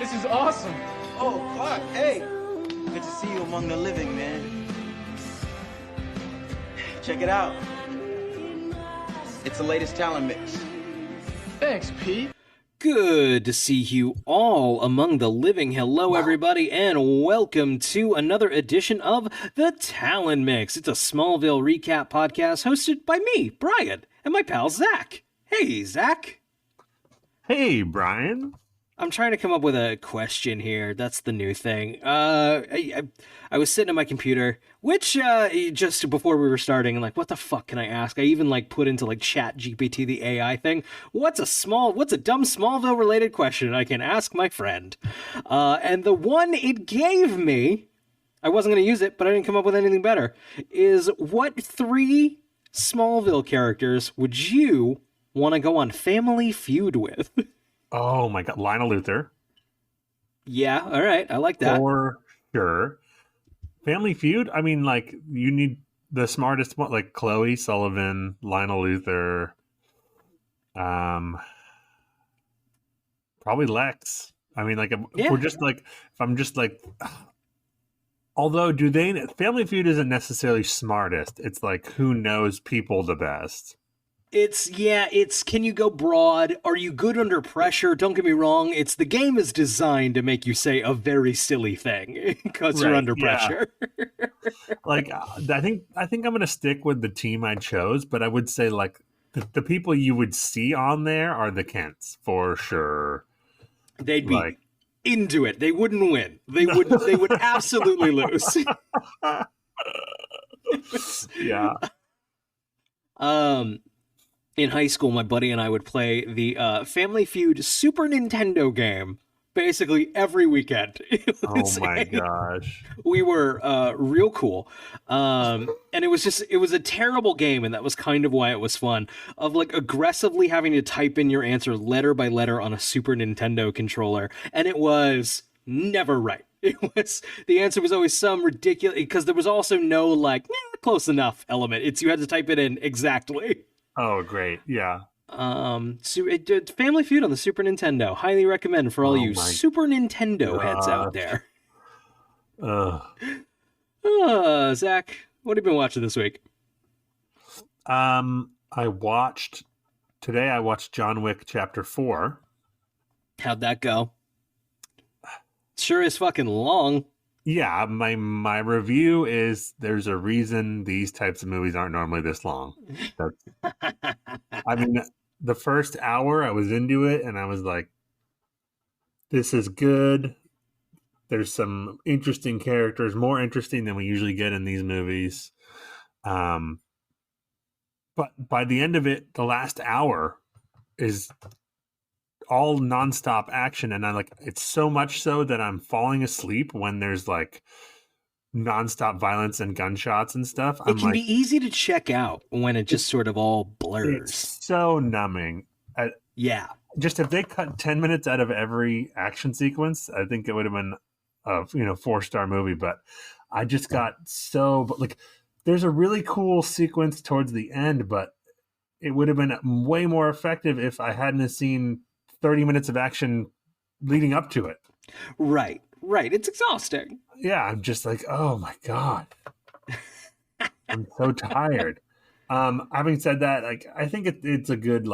This is awesome. Oh, Clark, hey. Good to see you among the living, man. Check it out. It's the latest talent mix. Thanks, Pete. Good to see you all among the living. Hello, everybody, and welcome to another edition of The Talent Mix. It's a Smallville recap podcast hosted by me, Brian, and my pal, Zach. Hey, Zach. Hey, Brian. I'm trying to come up with a question here. That's the new thing. I was sitting at my computer, which just before we were starting, like, what the fuck can I ask? I even put into Chat GPT, the AI thing. What's a dumb Smallville related question I can ask my friend? And the one it gave me, I wasn't going to use it, but I didn't come up with anything better, is what 3 Smallville characters would you want to go on Family Feud with? Oh my God, Lionel Luthor. Yeah, all right, I like that. For sure. Family Feud, I mean, you need the smartest one, like Chloe Sullivan, Lionel Luthor, probably Lex. I mean, if we're just if I'm just although Family Feud isn't necessarily smartest. It's who knows people the best. It's can you go broad? Are you good under pressure? Don't get me wrong. The game is designed to make you say a very silly thing because you're under pressure. I think I'm going to stick with the team I chose, but I would say the people you would see on there are the Kents for sure. They'd be into it. They wouldn't win. They would absolutely lose. Yeah. In high school, my buddy and I would play the Family Feud Super Nintendo game basically every weekend. Oh my gosh. We were real cool. And it was a terrible game, and that was kind of why it was fun, of aggressively having to type in your answer letter by letter on a Super Nintendo controller, and it was never right. The answer was always some ridiculous, because there was also no close enough element. You had to type it in exactly. Oh, great. Yeah. So it did Family Feud on the Super Nintendo. Highly recommend for all you Super Nintendo heads out there. Zach, what have you been watching this week? Today I watched John Wick Chapter 4. How'd that go? Sure is fucking long. Yeah, my review is there's a reason these types of movies aren't normally this long. I mean, the first hour I was into it and I was like, this is good. There's some interesting characters, more interesting than we usually get in these movies. But by the end of it, the last hour is all nonstop action, and it's so much so that I'm falling asleep when there's nonstop violence and gunshots and stuff. It can be easy to check out when it just sort of all blurs. It's so numbing. Yeah. Just if they cut 10 minutes out of every action sequence, I think it would have been a 4-star movie. But I just got there's a really cool sequence towards the end, but it would have been way more effective if I hadn't seen 30 minutes of leading up to it. Right. It's exhausting. Yeah, I'm just oh my God. I'm so tired. Having said that, I think it's a good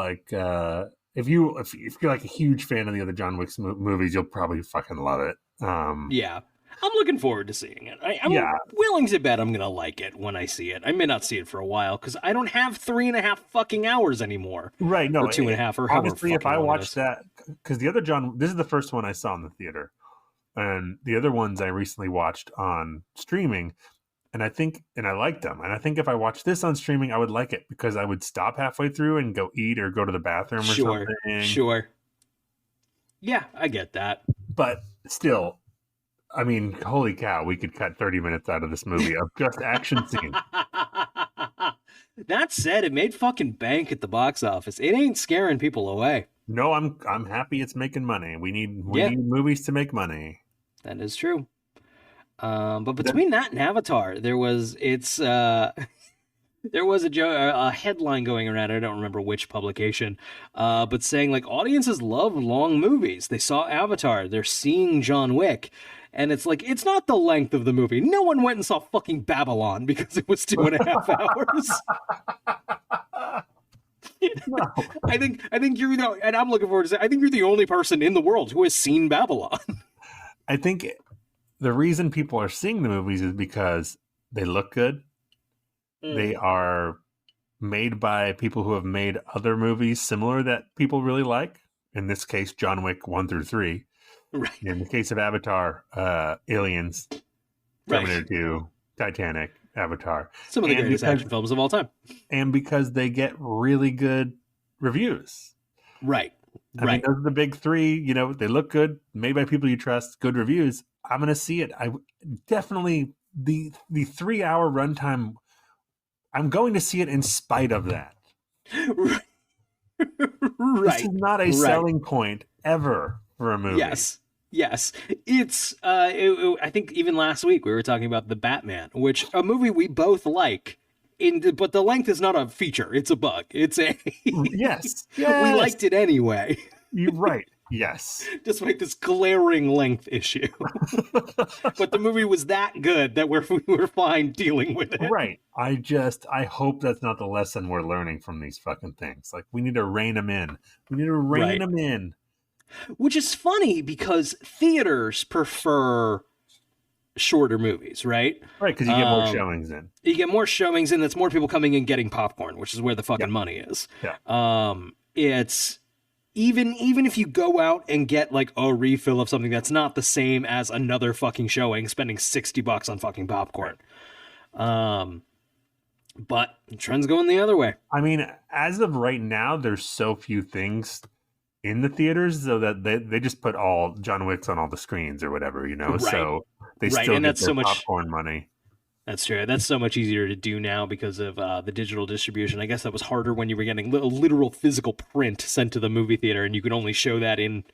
if you're a huge fan of the other John Wick movies, you'll probably fucking love it. Yeah. I'm looking forward to seeing it. I'm willing to bet I'm going to like it when I see it. I may not see it for a while because I don't have 3.5 fucking hours anymore. Right. No, or 2.5 or however. Honestly, if I watched that, because the other this is the first one I saw in the theater, and the other ones I recently watched on streaming, and I liked them. And I think if I watched this on streaming, I would like it because I would stop halfway through and go eat or go to the bathroom or something. Sure. Yeah, I get that. But still, I mean, holy cow, we could cut 30 minutes out of this movie of just action scenes. That said, it made fucking bank at the box office. It ain't scaring people away. No, I'm happy it's making money. We need movies to make money. That is true. But between that and Avatar, it's There was a headline going around. I don't remember which publication, but saying like audiences love long movies. They saw Avatar. They're seeing John Wick, and it's like it's not the length of the movie. No one went and saw fucking Babylon because it was 2.5 hours. No. I think you're the, and I'm looking forward to say, I think you're the only person in the world who has seen Babylon. I think the reason people are seeing the movies is because they look good. They are made by people who have made other movies similar that people really like. In this case, John Wick 1 through 3. Right. In the case of Avatar, Aliens, Terminator 2, Titanic, Avatar. Some of the greatest action films of all time. And because they get really good reviews. Right. I mean, those are the big three. You know, they look good, made by people you trust, good reviews. I'm going to see it. I definitely, the 3-hour runtime, I'm going to see it in spite of that. Right. This is not a selling point ever for a movie. Yes. It's, I think even last week we were talking about The Batman, which a movie we both like, but the length is not a feature. It's a bug. It's a... Yes. We liked it anyway. You're right. Yes. Despite this glaring length issue. But the movie was that good that we were fine dealing with it. Right. I hope that's not the lesson we're learning from these fucking things. Like, we need to rein them in. We need to rein them in. Which is funny because theaters prefer shorter movies, right? Right, because you get more showings in. You get more showings in. That's more people coming in getting popcorn, which is where the fucking money is. Yeah. It's... Even if you go out and get like a refill of something that's not the same as another fucking showing, spending $60 on fucking popcorn. But the trend's going the other way. I mean, as of right now, there's so few things in the theaters so that they just put all John Wick's on all the screens or whatever, you know? Right. So they still and get that's their so much popcorn money. That's true. That's so much easier to do now because of the digital distribution. I guess that was harder when you were getting a literal physical print sent to the movie theater, and you could only show that in...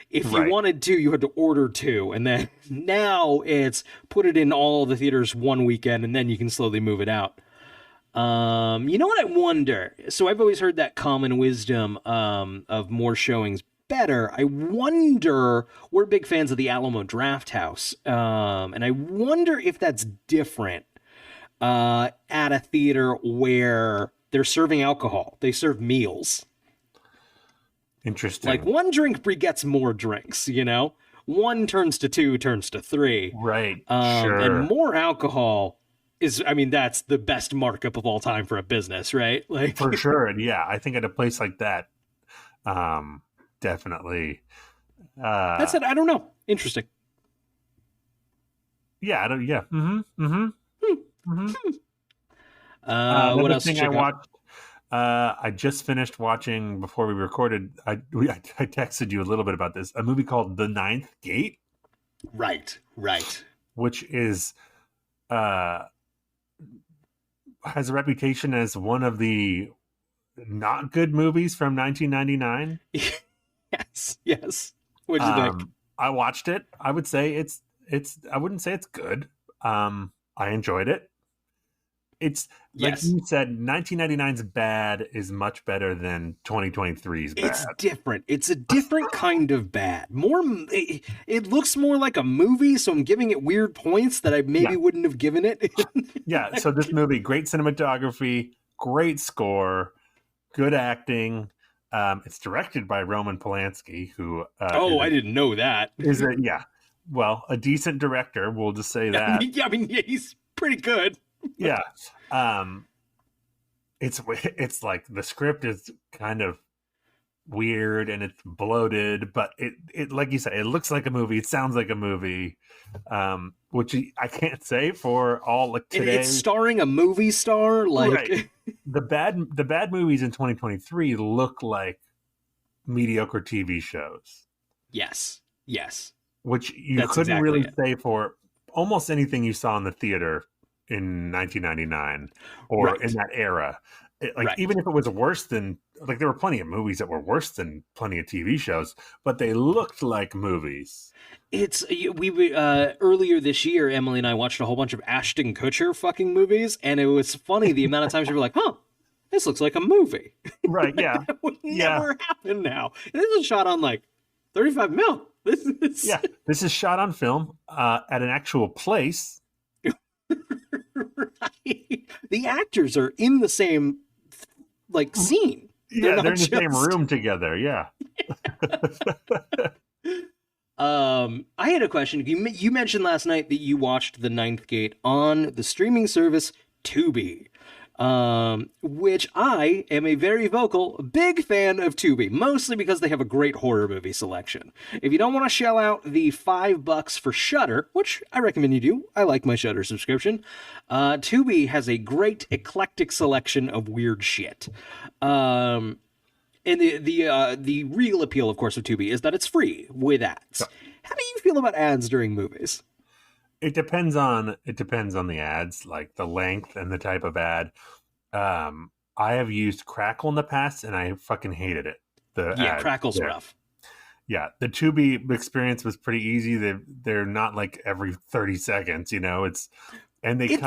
If you wanted to, you had to order 2, and then now it's put it in all the theaters one weekend, and then you can slowly move it out. You know what I wonder? So I've always heard that common wisdom of more showings better. I wonder, we're big fans of the Alamo Drafthouse, and I wonder if that's different at a theater where they're serving alcohol. They serve meals. Interesting. Like one drink begets more drinks, you know? 1 turns to 2, turns to 3. Right, sure. And more alcohol is, I mean, that's the best markup of all time for a business, right? Like for sure. And yeah, I think at a place like that, definitely. That's it. I don't know. Interesting. Yeah. I don't. Yeah. Mm-hmm. Mm-hmm. Mm-hmm. What else? Thing I watched. I just finished watching before we recorded. I texted you a little bit about this. A movie called The Ninth Gate. Right. Which is has a reputation as one of the not good movies from 1999. Yes. What did you think? I watched it. I would say it's. I wouldn't say it's good. I enjoyed it. It's like you said, 1999's bad is much better than 2023's bad. It's different. It's a different kind of bad. It looks more like a movie, so I'm giving it weird points that I maybe wouldn't have given it. Yeah. So this movie, great cinematography, great score, good acting. It's directed by Roman Polanski, who I didn't know that. Well, a decent director. We'll just say that. I mean, he's pretty good. Yeah. It's like the script is kind of weird and it's bloated, but it like you said, it looks like a movie. It sounds like a movie, which I can't say for all like today. It's starring a movie star. Like right. the bad movies in 2023 look like mediocre TV shows. Yes. Which you couldn't really say for almost anything you saw in the theater in 1999 or in that era. Right. even if it was worse than, like, there were plenty of movies that were worse than plenty of TV shows, but they looked like movies. It's we earlier this year, Emily and I watched a whole bunch of Ashton Kutcher fucking movies, and it was funny the amount of times we were like, "Huh, this looks like a movie." Right? Yeah. That would never happen now. And this is shot on like 35 mil. This is This is shot on film at an actual place. right. The actors are in the same like scene. They're in the same room together. Yeah. I had a question. You mentioned last night that you watched The Ninth Gate on the streaming service Tubi, which I am a very vocal, big fan of Tubi, mostly because they have a great horror movie selection. If you don't want to shell out the $5 for Shudder, which I recommend you do, I like my Shudder subscription, Tubi has a great eclectic selection of weird shit. And the real appeal, of course, of Tubi is that it's free with ads. How do you feel about ads during movies? It depends on the ads, like the length and the type of ad. I have used Crackle in the past, and I fucking hated it. Crackle's rough. Yeah, the Tubi experience was pretty easy. They're not like every 30 seconds, it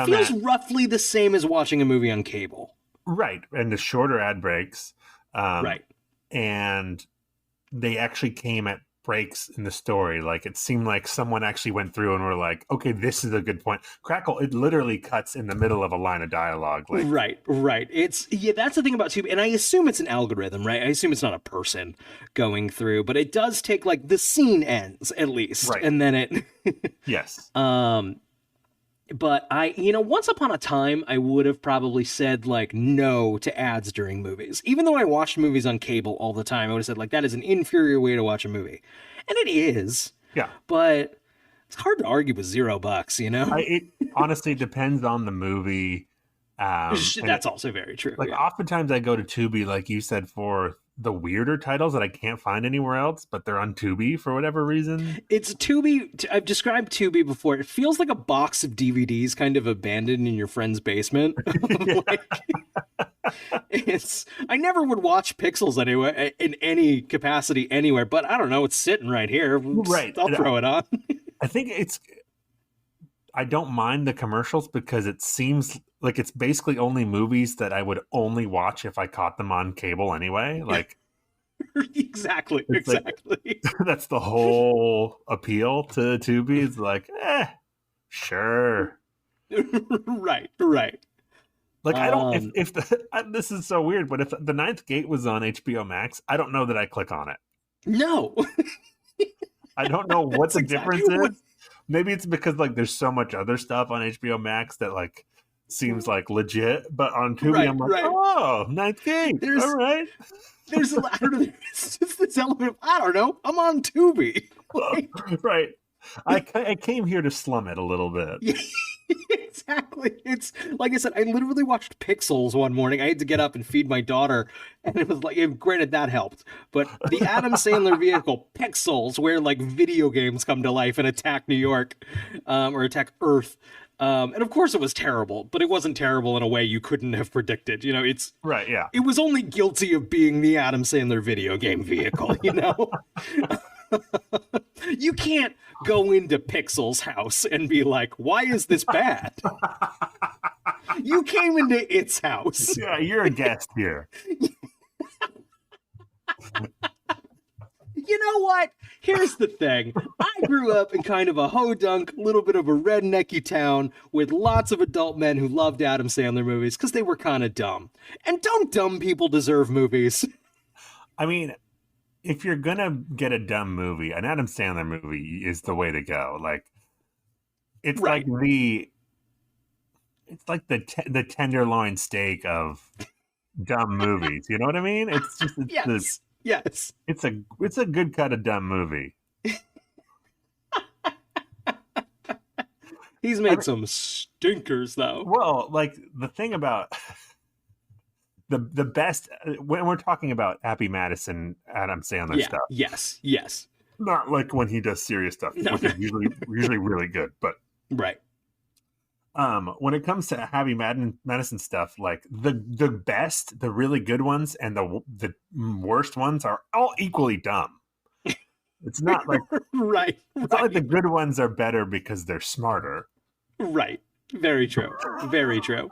feels roughly the same as watching a movie on cable. Right, and the shorter ad breaks. Right. And they actually came at breaks in the story. Like, it seemed like someone actually went through and were like, okay, this is a good point. Crackle, it literally cuts in the middle of a line of dialogue. Like, right. That's the thing about Tubi, and I assume it's an algorithm, right? I assume it's not a person going through, but it does take, like, the scene ends, at least. Right. And then it... Yes. But once upon a time, I would have probably said, like, no to ads during movies. Even though I watched movies on cable all the time, I would have said, like, that is an inferior way to watch a movie. And it is. Yeah. But it's hard to argue with $0, It honestly depends on the movie. That's also very true. Like, oftentimes I go to Tubi, like you said, for the weirder titles that I can't find anywhere else, but they're on Tubi for whatever reason. It's Tubi. I've described Tubi before. It feels like a box of DVDs kind of abandoned in your friend's basement. I never would watch Pixels anyway, in any capacity anywhere, but I don't know. It's sitting right here. Right. I'll throw it on. I think I don't mind the commercials because it seems like it's basically only movies that I would only watch if I caught them on cable anyway. Like, exactly. Like, that's the whole appeal to Tubi. It's like, sure. Right. Like, I don't, this is so weird, but if The Ninth Gate was on HBO Max, I don't know that I click on it. No. I don't know what the difference is. Maybe it's because, like, there's so much other stuff on HBO Max that, like, seems like legit, but on Tubi I'm like, oh, Ninth Gate. All right. There's I don't know, it's just this element of, I don't know, I'm on Tubi. Right. I came here to slum it a little bit. Yeah, exactly. It's like I said, I literally watched Pixels one morning. I had to get up and feed my daughter, and it was like, granted, that helped, but the Adam Sandler vehicle Pixels, where like video games come to life and attack New York, or attack Earth. And of course it was terrible, but it wasn't terrible in a way you couldn't have predicted. It's right. Yeah. It was only guilty of being the Adam Sandler video game vehicle, You can't go into Pixel's house and be like, why is this bad? You came into its house. Yeah, you're a guest here. You know what? Here's the thing. I grew up in kind of a ho-dunk, little bit of a rednecky town with lots of adult men who loved Adam Sandler movies because they were kind of dumb. And don't dumb people deserve movies? I mean, if you're gonna get a dumb movie, an Adam Sandler movie is the way to go. Like, it's right. the tenderloin steak of dumb movies. You know what I mean? It's just yes. It's a good cut of dumb movie. He's made some stinkers though. Well, like, the thing about the best when we're talking about Happy Madison, Adam Sandler stuff. Yes. Not like when he does serious stuff, which is usually really good. But right. When it comes to heavy medicine stuff, like the best, the really good ones, and the worst ones are all equally dumb. It's not like Right. it's not like the good ones are better because they're smarter. Right. Very true. Very true.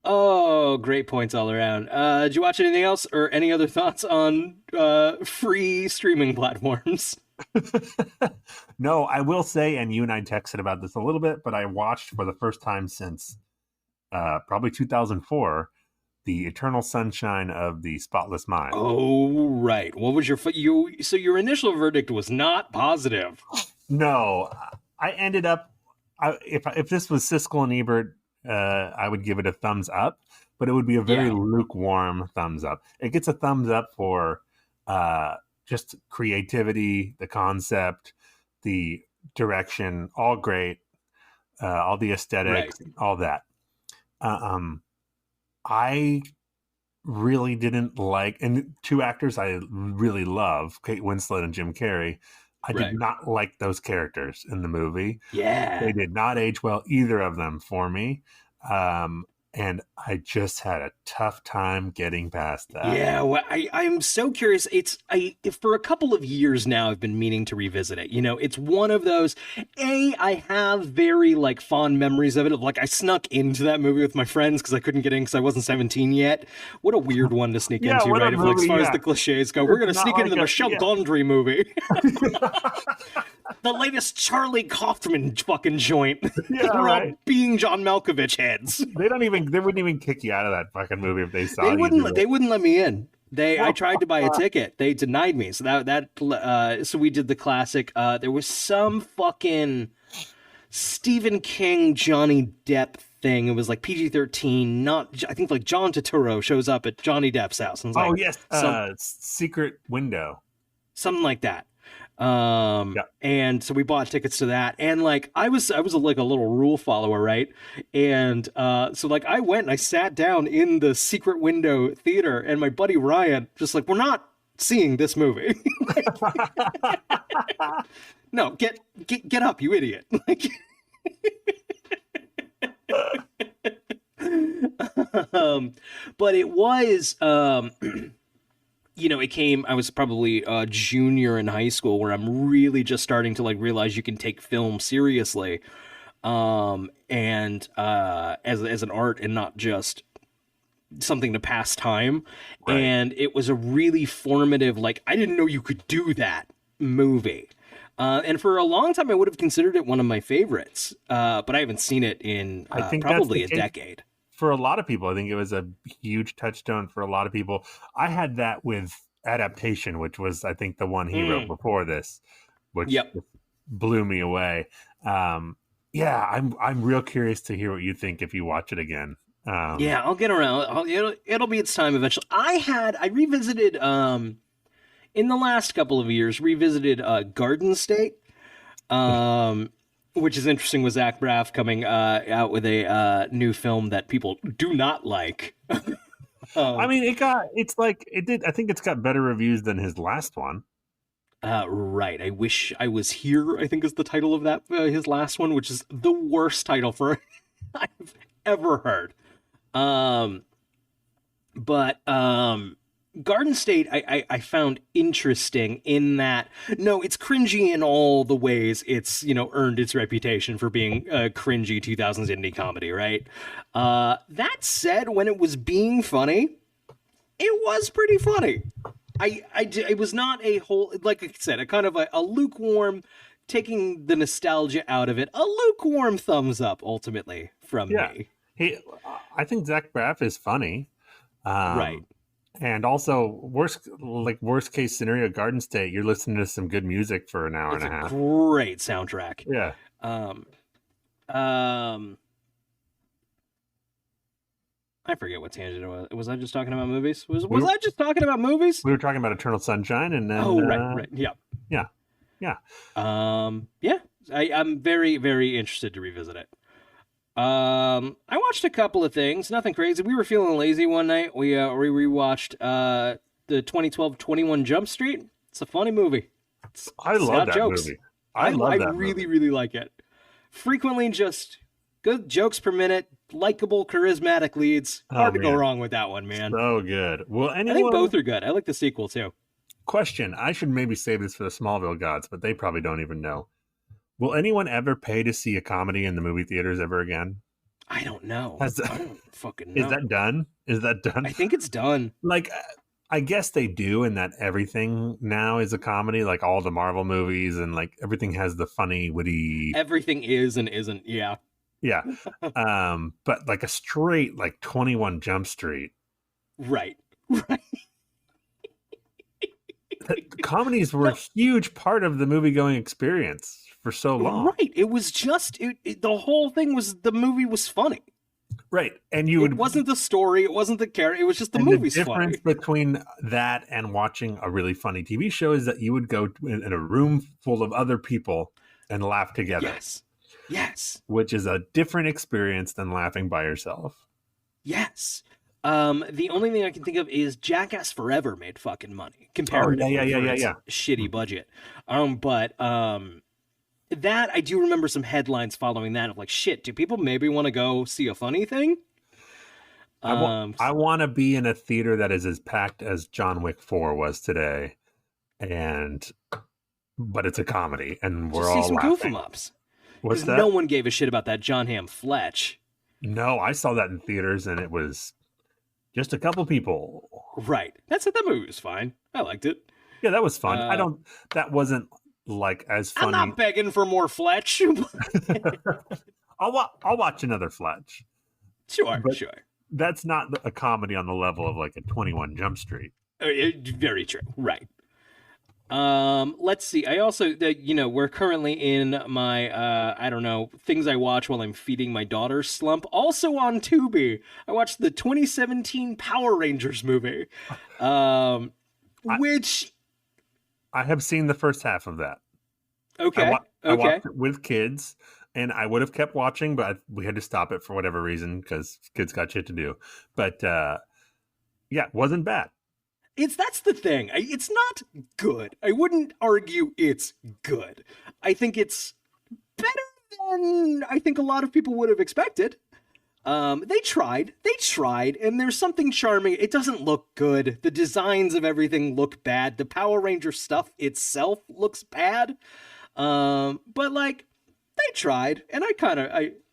Oh, great points all around. Did you watch anything else or any other thoughts on free streaming platforms? No, I will say, and you and I texted about this a little bit, but I watched for the first time since probably 2004, The Eternal Sunshine of the Spotless Mind. Oh, right. What was so your initial verdict was not positive. No, I ended up, if this was Siskel and Ebert, I would give it a thumbs up, but it would be a very lukewarm thumbs up. It gets a thumbs up for just creativity, the concept, the direction, all great, all the aesthetics, all that. I really didn't like, and two actors I really love, Kate Winslet and Jim Carrey. I did not like those characters in the movie. Yeah. They did not age well, either of them, for me. And I just had a tough time getting past that. Yeah, well, I'm so curious. For a couple of years now, I've been meaning to revisit it. You know, it's one of those. I have very like fond memories of it. Of like I snuck into that movie with my friends because I couldn't get in because I wasn't 17 yet. What a weird one to sneak into, right? Movie, as far as the cliches go, we're gonna sneak into the Michelle Gondry movie. The latest Charlie Kaufman fucking joint. Yeah, we're all being John Malkovich heads. They wouldn't even kick you out of that fucking movie if they saw they you. They wouldn't let me in. I tried to buy a ticket. They denied me. So we did the classic. There was some fucking Stephen King, Johnny Depp thing. It was like PG-13. I think like John Turturro shows up at Johnny Depp's house. And like, yes, Secret Window, something like that. And so we bought tickets to that, and like I was like a little rule follower, right? And so like I went and I sat down in the Secret Window theater, and my buddy Ryan just like, we're not seeing this movie. No, get up, you idiot. Like but it was you know, I was probably a junior in high school where I'm really just starting to like realize you can take film seriously, and as an art and not just something to pass time. Right. And it was a really formative, like, I didn't know you could do that movie. And for a long time, I would have considered it one of my favorites, but I haven't seen it in probably a decade. For a lot of people, I think it was a huge touchstone for a lot of people. I had that with Adaptation, which was, I think, the one he wrote before this, which blew me away. I'm real curious to hear what you think if you watch it again. I'll get around. It'll be its time eventually. I revisited in the last couple of years, Garden State. Which is interesting with Zach Braff coming out with a new film that people do not like. I mean, it did. I think it's got better reviews than his last one. Right. I Wish I Was Here, I think is the title of that, his last one, which is the worst title for I've ever heard. Garden State, I found interesting in that, no, it's cringy in all the ways it's, you know, earned its reputation for being a cringy 2000s indie comedy, right? That said, when it was being funny, it was pretty funny. It was not a whole, like I said, a kind of a lukewarm, taking the nostalgia out of it, a lukewarm thumbs up, ultimately, from me. I think Zach Braff is funny. Right. And also, worst case scenario, Garden State, you're listening to some good music for an hour and a half. Great soundtrack. Yeah. I forget what tangent it was. Was I just talking about movies? Was I just talking about movies? We were talking about Eternal Sunshine, and then right. Yeah. I'm very, very interested to revisit it. I watched a couple of things, nothing crazy. We were feeling lazy one night. We rewatched the 2012 21 Jump Street. It's a funny movie. I love that movie. I love that really, movie. really like it. Frequently just good jokes per minute, likable, charismatic leads. Oh Hard to go man, wrong with that one, man. so good. Will I think anyone both are good. I like the sequel too. question? I should maybe save this for the Smallville gods, but they probably don't even know. Will anyone ever pay to see a comedy in the movie theaters ever again? I don't know. Has I don't fucking is know. that done? Is that done? I think it's done. Like, I guess they do, in that everything now is a comedy. Like all the Marvel movies, and like everything has the funny, witty. Everything is and isn't. Yeah. Yeah, but like a straight like 21 Jump Street. Right. Right. Comedies were a No. huge part of the movie going experience for so long. Right. It was just the whole thing was the movie was funny. Right. And you It would wasn't the story. It wasn't the character. It was just the and movie's the difference funny. between that and watching a really funny TV show is that you would go in a room full of other people and laugh together. Yes. Yes. Which is a different experience than laughing by yourself. Yes. The only thing I can think of is Jackass Forever made fucking money comparatively for its shitty budget. But that I do remember some headlines following that of like, shit, do people maybe want to go see a funny thing? I want to be in a theater that is as packed as John Wick 4 was today, but it's a comedy and we're all see some laughing. goof 'em ups. What's that? No one gave a shit about that John Hamm Fletch. No, I saw that in theaters and it was just a couple people. Right. That movie was fine. I liked it. Yeah, that was fun. That wasn't like as funny. I'm not begging for more Fletch. I'll watch another Fletch. Sure. That's not a comedy on the level of like a 21 Jump Street. Very true. Right. Let's see. I also, we're currently in my, I don't know, things I watch while I'm feeding my daughter slump. Also on Tubi, I watched the 2017 Power Rangers movie, which I have seen the first half of that. Okay. I watched it with kids, and I would have kept watching, but we had to stop it for whatever reason because kids got shit to do. But yeah, it wasn't bad. That's the thing. It's not good. I wouldn't argue it's good. I think it's better than I think a lot of people would have expected. They tried, and there's something charming. It doesn't look good. The designs of everything look bad. The Power Ranger stuff itself looks bad. But like, they tried, and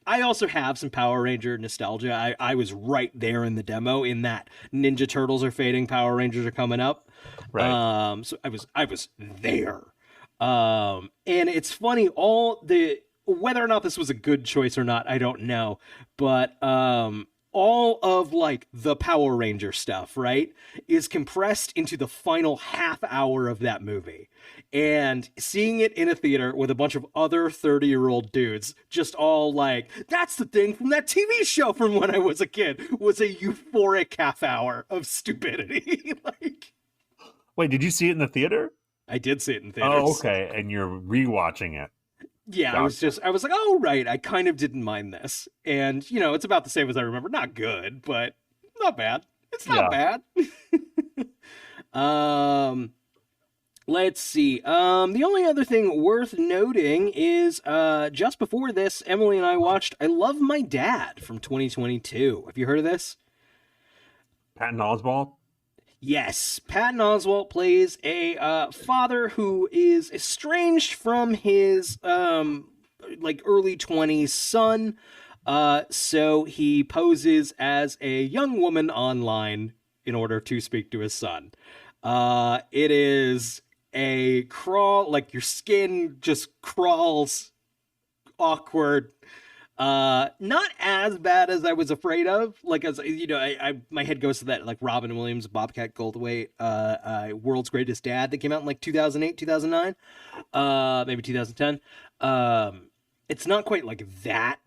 I also have some Power Ranger nostalgia. I was right there in the demo in that Ninja Turtles are fading, Power Rangers are coming up. Right. So I was there. And it's funny, whether or not this was a good choice or not, I don't know. But all of like the Power Ranger stuff, right, is compressed into the final half hour of that movie. And seeing it in a theater with a bunch of other 30-year-old dudes, just all like, that's the thing from that TV show from when I was a kid, was a euphoric half hour of stupidity. Like, wait, did you see it in the theater? I did see it in theaters. Oh, okay. And you're rewatching it. Yeah, gotcha. I was like, oh, right, I kind of didn't mind this. And, it's about the same as I remember. Not good, but not bad. It's not bad. Let's see. The only other thing worth noting is just before this, Emily and I watched I Love My Dad from 2022. Have you heard of this? Patton Oswalt? Yes. Patton Oswalt plays a father who is estranged from his early 20s son. So he poses as a young woman online in order to speak to his son. It is a crawl, like your skin just crawls awkward. Not as bad as I was afraid of. Like, as my head goes to that like Robin Williams, Bobcat Goldthwait, World's Greatest Dad that came out in like 2008, 2009, maybe 2010. It's not quite like that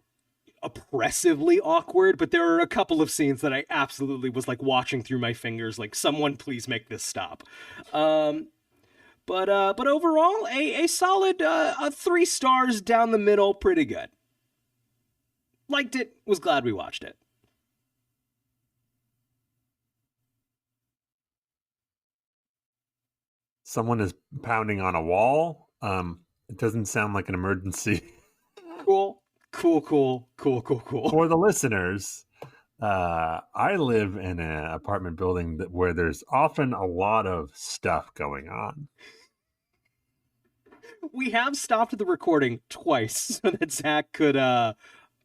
oppressively awkward, but there are a couple of scenes that I absolutely was like watching through my fingers, like, someone please make this stop. But overall, a solid 3 stars down the middle, pretty good. Liked it, was glad we watched it. Someone is pounding on a wall. It doesn't sound like an emergency. Cool. For the listeners, I live in an apartment building where there's often a lot of stuff going on. We have stopped the recording twice so that Zach could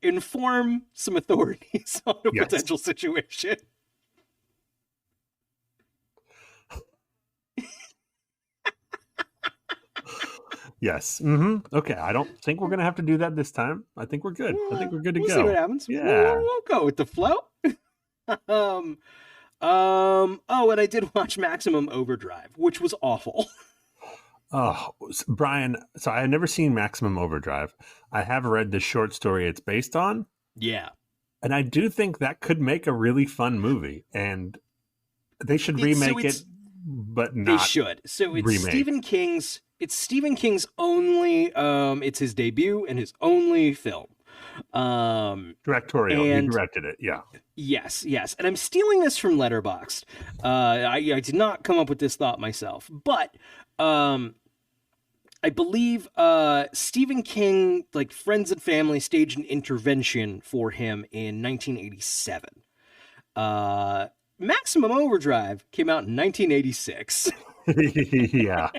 inform some authorities on a potential situation. Yes. Mm-hmm. Okay. I don't think we're gonna have to do that this time. I think we're good. I think we're good to We'll go. see what happens. Yeah. We'll go with the flow. Oh, and I did watch Maximum Overdrive, which was awful. Oh, Brian. So I had never seen Maximum Overdrive. I have read the short story it's based on. Yeah. And I do think that could make a really fun movie. And they should remake it, but not. They should. So it's remake. Stephen King's. It's Stephen King's only. It's his debut and his only film. Directorial. He directed it. Yeah. Yes. And I'm stealing this from Letterboxd. I did not come up with this thought myself, but I believe Stephen King, like friends and family, staged an intervention for him in 1987. Maximum Overdrive came out in 1986. Yeah.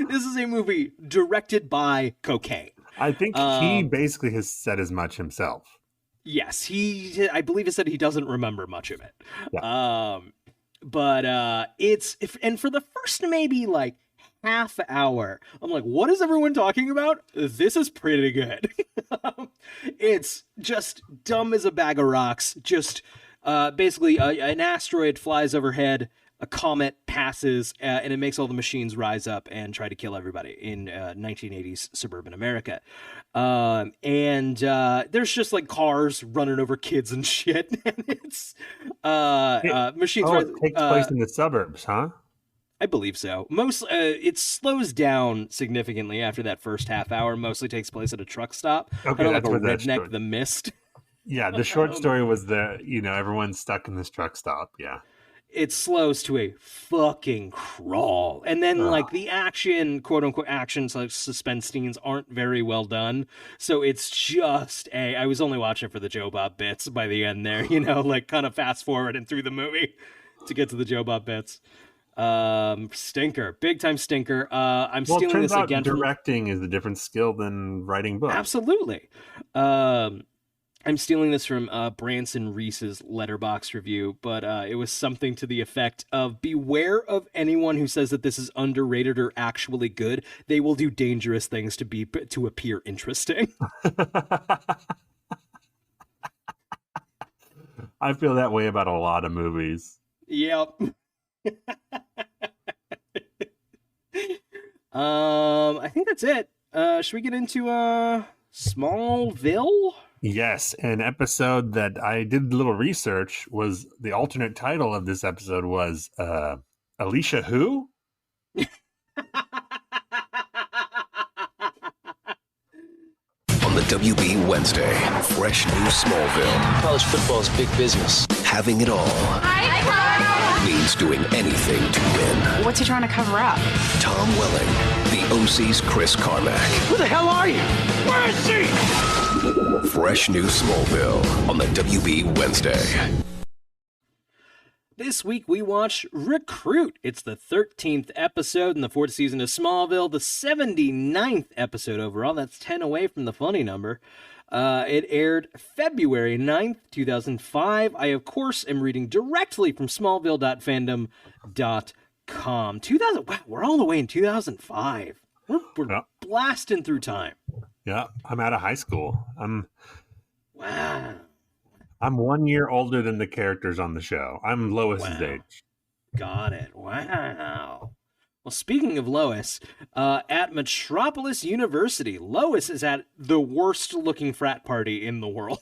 This is a movie directed by cocaine. I think he basically has said as much himself. Yes, I believe he said he doesn't remember much of it. Yeah. But and for the first maybe like half hour, I'm like, what is everyone talking about? This is pretty good. It's just dumb as a bag of rocks. Just basically an asteroid flies overhead, a comet passes, and it makes all the machines rise up and try to kill everybody in 1980s suburban America. And there's just like cars running over kids and shit. And it's machines. It takes place in the suburbs, huh? I believe so. It slows down significantly after that first half hour. Mostly takes place at a truck stop. Okay, kind of like a Redneck The Mist. Yeah, the short story was everyone's stuck in this truck stop. Yeah. It slows to a fucking crawl. And then like the action, quote unquote action, like suspense scenes aren't very well done. So it's just I was only watching it for the Joe Bob bits by the end there, like kind of fast forward and through the movie to get to the Joe Bob bits. Stinker, big time stinker. I'm stealing this again. Directing is a different skill than writing books. Absolutely. I'm stealing this from Branson Reese's Letterboxd review, but it was something to the effect of, beware of anyone who says that this is underrated or actually good. They will do dangerous things to appear interesting. I feel that way about a lot of movies. Yep. I think that's it. Should we get into Smallville? Yes, an episode that I did a little research was the alternate title of this episode was Alicia Who? On the WB Wednesday, fresh new Smallville. College football is big business. Having it all means doing anything to win. What's he trying to cover up? Tom Welling, the OC's Chris Carmack. Who the hell are you? Where is she? Fresh new Smallville on the WB Wednesday. This week we watch Recruit. It's the 13th episode in the 4th season of Smallville, the 79th episode overall. That's 10 away from the funny number. It aired February 9th, 2005. I, of course, am reading directly from smallville.fandom.com. Wow, we're all the way in 2005. We're blasting through time. Yeah, I'm out of high school. Wow. I'm 1 year older than the characters on the show. I'm Lois's age. Got it. Wow. Well, speaking of Lois, at Metropolis University, Lois is at the worst-looking frat party in the world.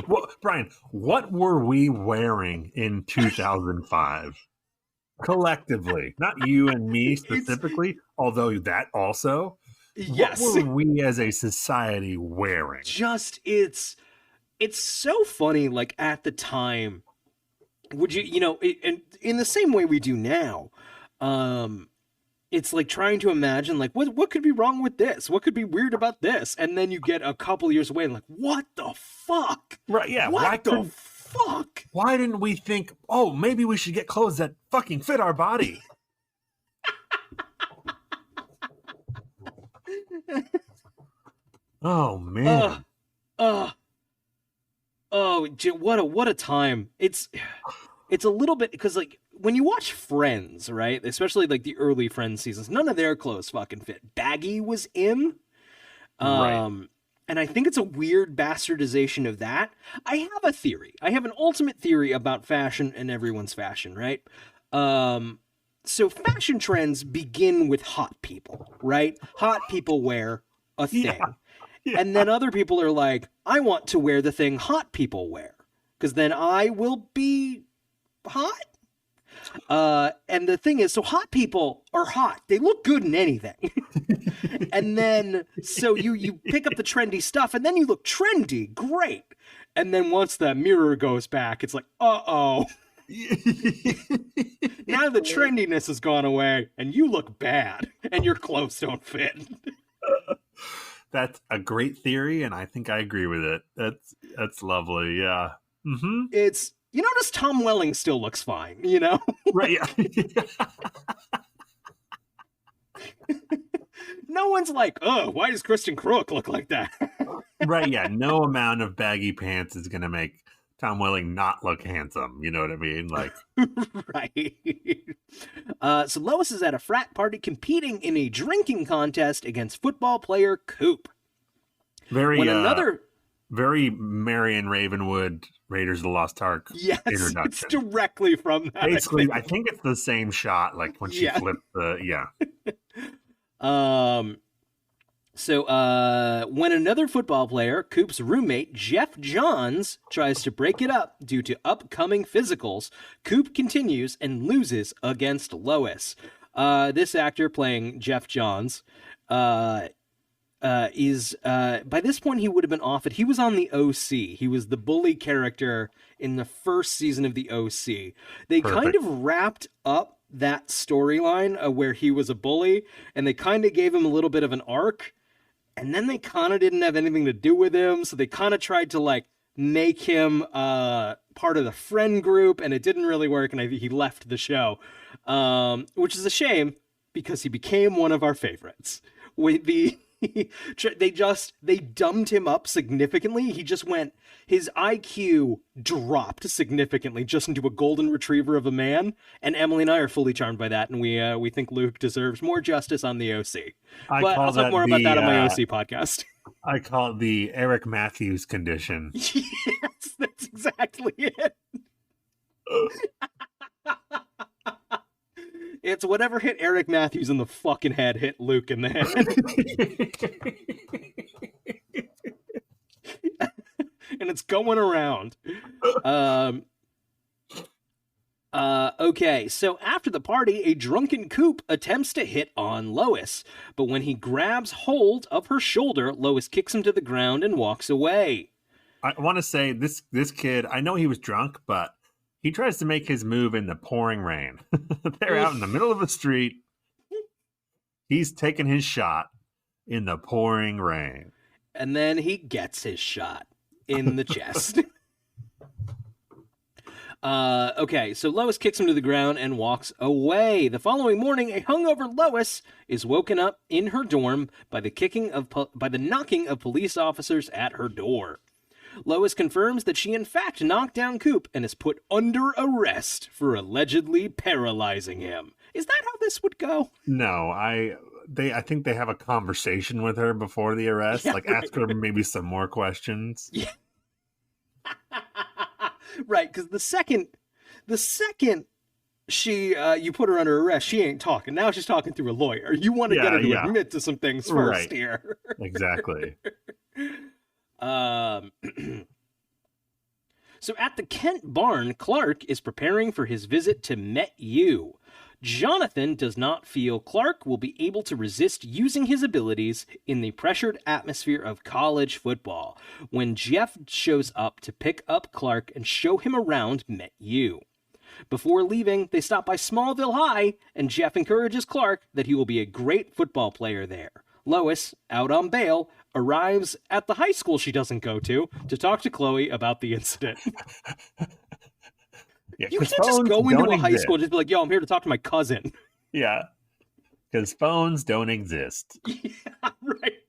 Well, Brian, what were we wearing in 2005? Collectively, not you and me specifically, although that also. Yes. What were we as a society wearing? Just, it's so funny, like, at the time, would you, in the same way we do now, it's like trying to imagine, like, what could be wrong with this? What could be weird about this? And then you get a couple years away and like, what the fuck? Right, yeah. What the fuck? Why didn't we think, oh, maybe we should get clothes that fucking fit our body? Oh, man. What a time. It's a little bit, because like when you watch Friends, right, especially like the early Friends seasons, none of their clothes fucking fit. Baggy was in, and I think it's a weird bastardization of that. I have a theory. I have an ultimate theory about fashion and everyone's fashion, right? So fashion trends begin with hot people, right? Hot people wear a thing. Yeah. And then other people are like, I want to wear the thing hot people wear, because then I will be hot. And the thing is, so hot people are hot. They look good in anything. And then, so you pick up the trendy stuff, and then you look trendy. Great. And then once the mirror goes back, it's like, uh-oh. Now the trendiness has gone away, and you look bad, and your clothes don't fit. That's a great theory, and I think I agree with it. That's lovely, yeah. Mm-hmm. It's, you notice Tom Welling still looks fine, you know? Right, yeah. No one's like, oh, why does Kristen Crook look like that? Right, yeah. No amount of baggy pants is going to make Tom Welling not look handsome. You know what I mean? Like, right. So Lois is at a frat party competing in a drinking contest against football player Coop. Very Marion Ravenwood Raiders of the Lost Ark introduction. It's directly from that. Basically, I think it's the same shot, like when she flipped the, So when another football player, Coop's roommate, Jeff Johns, tries to break it up due to upcoming physicals, Coop continues and loses against Lois. This actor playing Jeff Johns is, by this point he would have been off it. He was on the OC. He was the bully character in the first season of the OC. They kind of wrapped up that storyline where he was a bully, and they kind of gave him a little bit of an arc, and then they kind of didn't have anything to do with him, so they kind of tried to like make him part of the friend group, and it didn't really work, and he left the show, which is a shame because he became one of our favorites. They dumbed him up significantly. His IQ dropped significantly just into a golden retriever of a man, and Emily and I are fully charmed by that, and we think Luke deserves more justice on the OC. But I'll talk more about that on my OC podcast. I call it the Eric Matthews condition. Yes, that's exactly it. It's whatever hit Eric Matthews in the fucking head hit Luke in the head. And it's going around. Okay, so after the party, a drunken Coop attempts to hit on Lois. But when he grabs hold of her shoulder, Lois kicks him to the ground and walks away. I want to say this kid, I know he was drunk, but he tries to make his move in the pouring rain. They're out in the middle of the street. He's taking his shot in the pouring rain. And then he gets his shot in the chest. Okay, so Lois kicks him to the ground and walks away. The following morning, a hungover Lois is woken up in her dorm by the knocking of police officers at her door. Lois confirms that she in fact knocked down Coop and is put under arrest for allegedly paralyzing him. Is that how this would go? No, I think they have a conversation with her before the arrest. Yeah, ask her maybe some more questions. Yeah. Right, because the second she you put her under arrest, she ain't talking. Now she's talking through a lawyer. You want to get her to admit to some things first here. Exactly. So at the Kent barn, Clark is preparing for his visit to Met U. Jonathan does not feel Clark will be able to resist using his abilities in the pressured atmosphere of college football when Jeff shows up to pick up Clark and show him around Met U. Before leaving, they stop by Smallville High, and Jeff encourages Clark that he will be a great football player there. Lois, out on bail, arrives at the high school she doesn't go to talk to Chloe about the incident. Yeah, You 'cause can't just phones go into don't a high exist. school and just be like, yo, I'm here to talk to my cousin. Yeah, because phones don't exist. Yeah, right.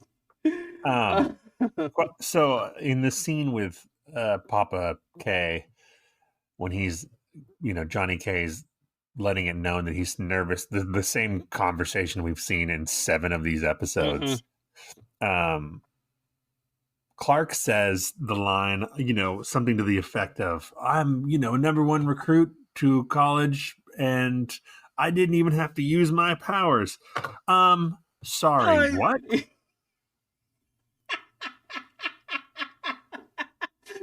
So in the scene with Papa K, when he's, Johnny K's letting it known that he's nervous, the same conversation we've seen in 7 of these episodes. Clark says the line, something to the effect of, I'm, number 1 recruit to college, and I didn't even have to use my powers. Sorry, what?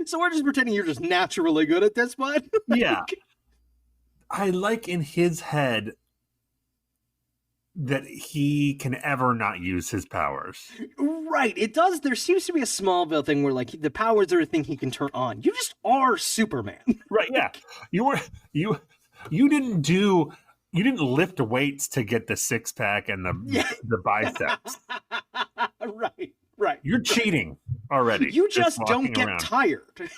So we're just pretending you're just naturally good at this, bud? Yeah. I like in his head that he can ever not use his powers. Right. It does. There seems to be a Smallville thing where, like, the powers are a thing he can turn on. You just are Superman. Right, yeah. You didn't lift weights to get the 6-pack and the biceps. Right. You're cheating already. You just don't get around. tired.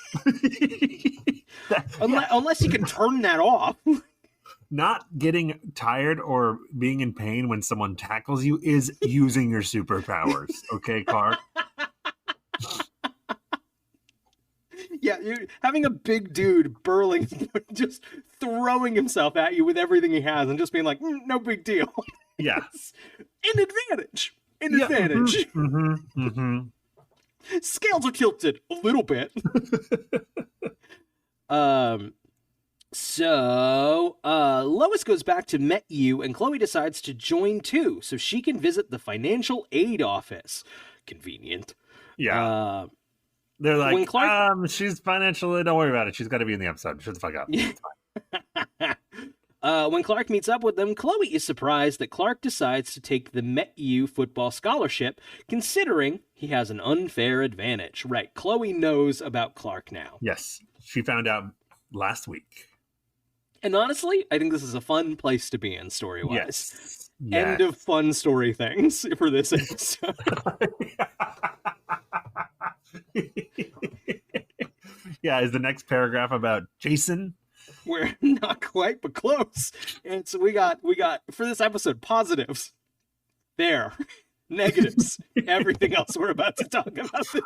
Unless you can turn that off. Not getting tired or being in pain when someone tackles you is using your superpowers. Okay, Clark? Yeah, you're having a big dude burling, just throwing himself at you with everything he has and just being like, no big deal. Yeah. An advantage. Advantage. Scales are tilted a little bit. So Lois goes back to Met You, and Chloe decides to join too, so she can visit the financial aid office. Convenient. Yeah. They're like, when Clark... she's financially, don't worry about it. She's got to be in the episode. Shut the fuck up. It's fine. When Clark meets up with them, Chloe is surprised that Clark decides to take the Met U football scholarship, considering he has an unfair advantage. Right, Chloe knows about Clark now. Yes, she found out last week. And honestly, I think this is a fun place to be in story-wise. Yes. End of fun story things for this episode. Yeah, is the next paragraph about Jason? We're not quite, but close. And so we got for this episode, positives. There. Negatives. Everything else we're about to talk about this week.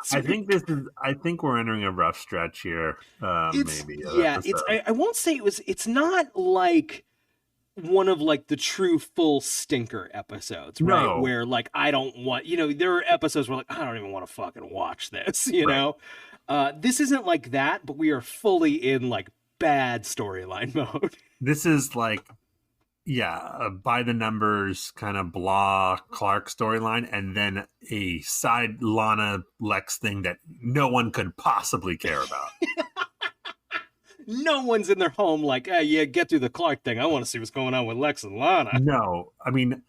I think we're entering a rough stretch here. Maybe. I won't say it's not like one of like the true full stinker episodes, right? No. Where like I don't want, there are episodes where like I don't even want to fucking watch this, you know? This isn't like that, but we are fully in like bad storyline mode. This is like, by the numbers kind of blah Clark storyline, and then a side Lana Lex thing that no one could possibly care about. No one's in their home like, hey, get through the Clark thing. I want to see what's going on with Lex and Lana. No, I mean,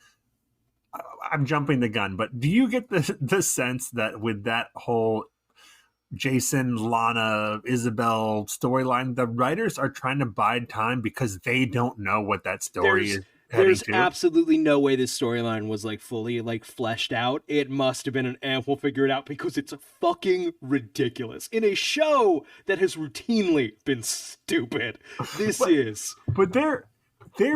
I'm jumping the gun, but do you get the sense that with that whole Jason, Lana, Isabel storyline, the writers are trying to bide time because they don't know what that story is heading There's to? absolutely no way this storyline was like fully like fleshed out. It must have been we'll figure it out, because it's fucking ridiculous in a show that has routinely been stupid. But they're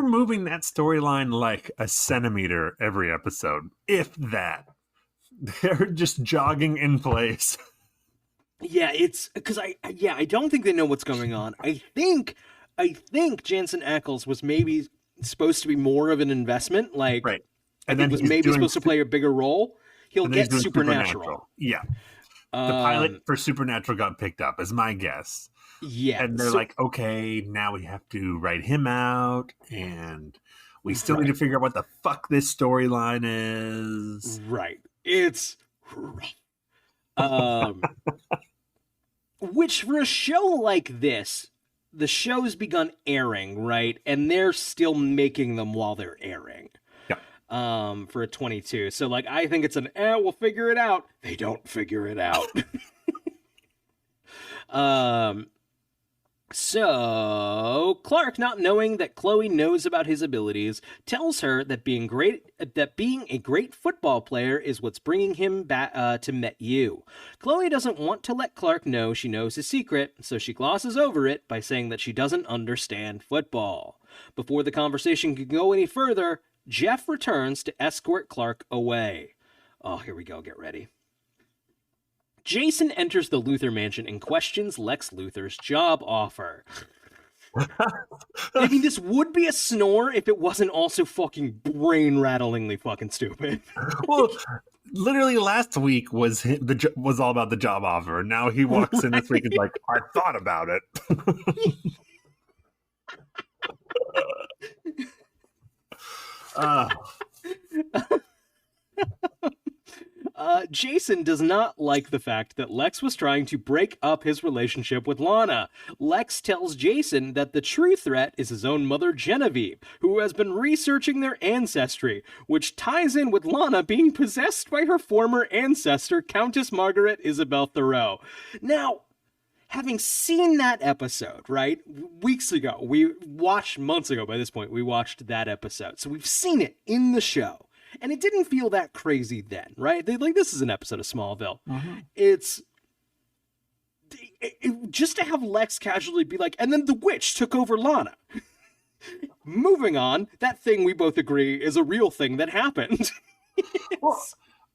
moving that storyline like a centimeter every episode, if that. They're just jogging in place. Yeah, it's because I don't think they know what's going on. I think Jensen Ackles was maybe supposed to be more of an investment, like right. And then was maybe supposed to play a bigger role. He'll get Supernatural. Yeah. The pilot for Supernatural got picked up, is my guess. Yeah. And they're like, okay, now we have to write him out, and we still need to figure out what the fuck this storyline is. Right. It's rough. Which for a show like this, the show's begun airing, right? And they're still making them while they're airing. Yeah. For a 22. So like I think it's we'll figure it out. They don't figure it out. So, Clark, not knowing that Chloe knows about his abilities, tells her that being a great football player is what's bringing him back to Met You. Chloe doesn't want to let Clark know she knows his secret, so she glosses over it by saying that she doesn't understand football. Before the conversation can go any further, Jeff returns to escort Clark away. Oh, here we go. Get ready. Jason enters the Luthor mansion and questions Lex Luthor's job offer. I mean, this would be a snore if it wasn't also fucking brain-rattlingly fucking stupid. Well, literally last week was all about the job offer. Now he walks in this week and is like, I thought about it. Jason does not like the fact that Lex was trying to break up his relationship with Lana. Lex tells Jason that the true threat is his own mother, Genevieve, who has been researching their ancestry, which ties in with Lana being possessed by her former ancestor, Countess Margaret Isabel Thoreau. Now, having seen that episode, right, weeks ago, months ago by this point, we watched that episode. So we've seen it in the show. And it didn't feel that crazy then, right? This is an episode of Smallville. Mm-hmm. It's just to have Lex casually be like, and then the witch took over Lana. Moving on, that thing we both agree is a real thing that happened. Well,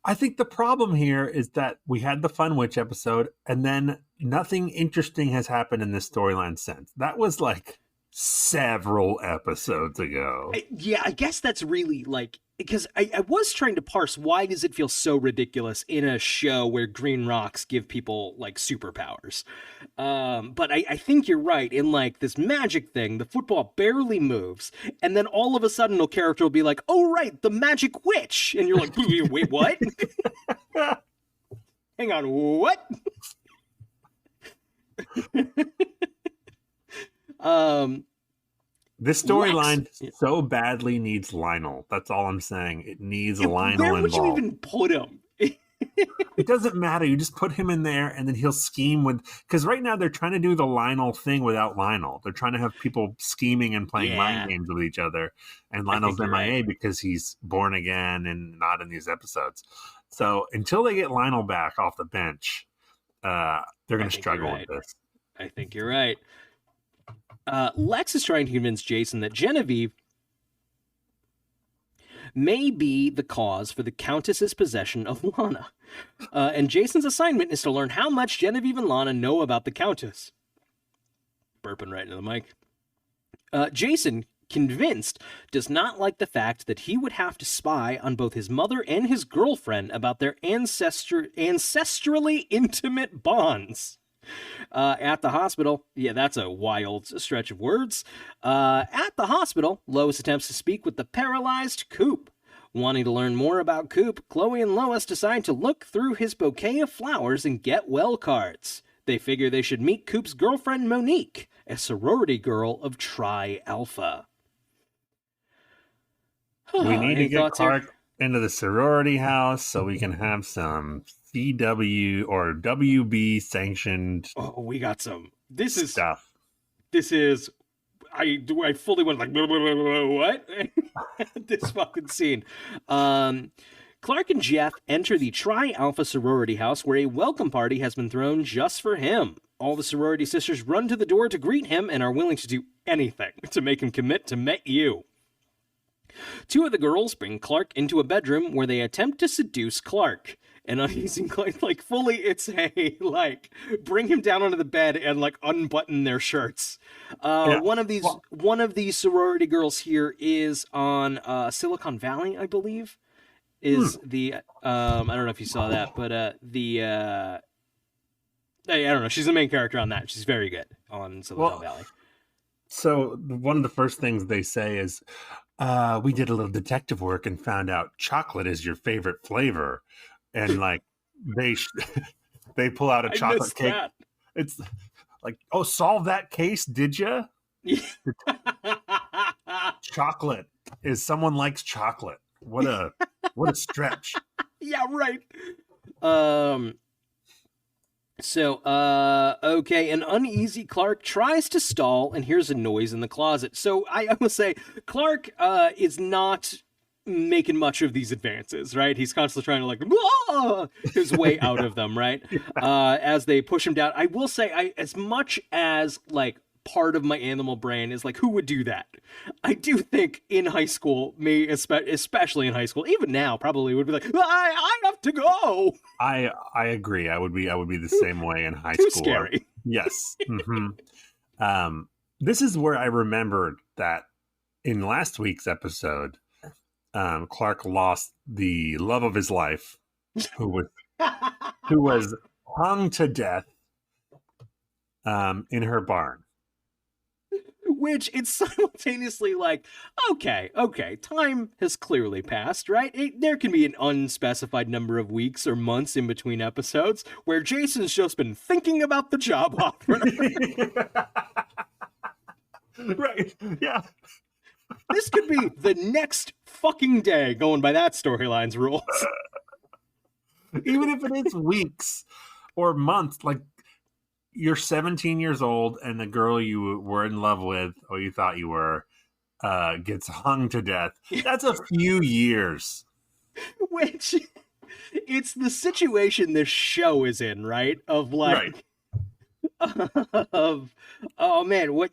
I think the problem here is that we had the Fun Witch episode, and then nothing interesting has happened in this storyline since. That was like several episodes ago. I guess that's really like, because I was trying to parse, why does it feel so ridiculous in a show where green rocks give people like superpowers? But I think you're right. In like this magic thing, the football barely moves, and then all of a sudden a character will be like, oh right, the magic witch, and you're like, wait, what? Hang on, what? This storyline so badly needs Lionel. That's all I'm saying. It needs Lionel involved. Where would you even put him? It doesn't matter. You just put him in there, and then he'll scheme with. Because right now they're trying to do the Lionel thing without Lionel. They're trying to have people scheming and playing mind games with each other. And Lionel's MIA because he's born again and not in these episodes. So until they get Lionel back off the bench, they're going to struggle with this. I think you're right. Lex is trying to convince Jason that Genevieve may be the cause for the Countess's possession of Lana. And Jason's assignment is to learn how much Genevieve and Lana know about the Countess. Burping right into the mic. Jason, convinced, does not like the fact that he would have to spy on both his mother and his girlfriend about their ancestrally intimate bonds. At the hospital, that's a wild stretch of words. At the hospital, Lois attempts to speak with the paralyzed Coop. Wanting to learn more about Coop, Chloe and Lois decide to look through his bouquet of flowers and get well cards. They figure they should meet Coop's girlfriend Monique, a sorority girl of Tri Alpha. We need to get Clark into the sorority house so we can have some CW or WB sanctioned. Oh, we got some. This is stuff. This is. I fully went like, blah, blah, blah, blah, what? This fucking scene. Clark and Jeff enter the Tri Alpha sorority house where a welcome party has been thrown just for him. All the sorority sisters run to the door to greet him and are willing to do anything to make him commit to Met You. Two of the girls bring Clark into a bedroom where they attempt to seduce Clark. And Uneasy Clark, like, fully, it's a, like, bring him down onto the bed and, like, unbutton their shirts. One of these sorority girls here is on Silicon Valley, I believe, is the, I don't know if you saw that, but I don't know, she's the main character on that. She's very good on Silicon Valley. So one of the first things they say is, we did a little detective work and found out chocolate is your favorite flavor. And like they pull out a chocolate cake. That. It's like, oh, solve that case, did you? Chocolate is someone likes chocolate. What a stretch. Yeah, right. So, okay, an uneasy Clark tries to stall and hears a noise in the closet. So I must say, Clark is not making much of these advances, right? He's constantly trying to like his way out of them, right? As they push him down. I will say, as much as like part of my animal brain is like, who would do that? I do think in high school, me especially in high school, even now, probably would be like, I have to go. I agree. I would be the same way in high Too school. scary. Yes. This is where I remembered that in last week's episode, Clark lost the love of his life, who was hung to death in her barn. Which it's simultaneously like, okay, time has clearly passed, right? There can be an unspecified number of weeks or months in between episodes where Jason's just been thinking about the job offer. Right. Yeah. This could be the next fucking day, going by that storyline's rules. Even if it is weeks or months, like you're 17 years old and the girl you were in love with, or you thought you were, gets hung to death. That's a few years. Which, it's the situation this show is in, right? Of like, of, oh man, what?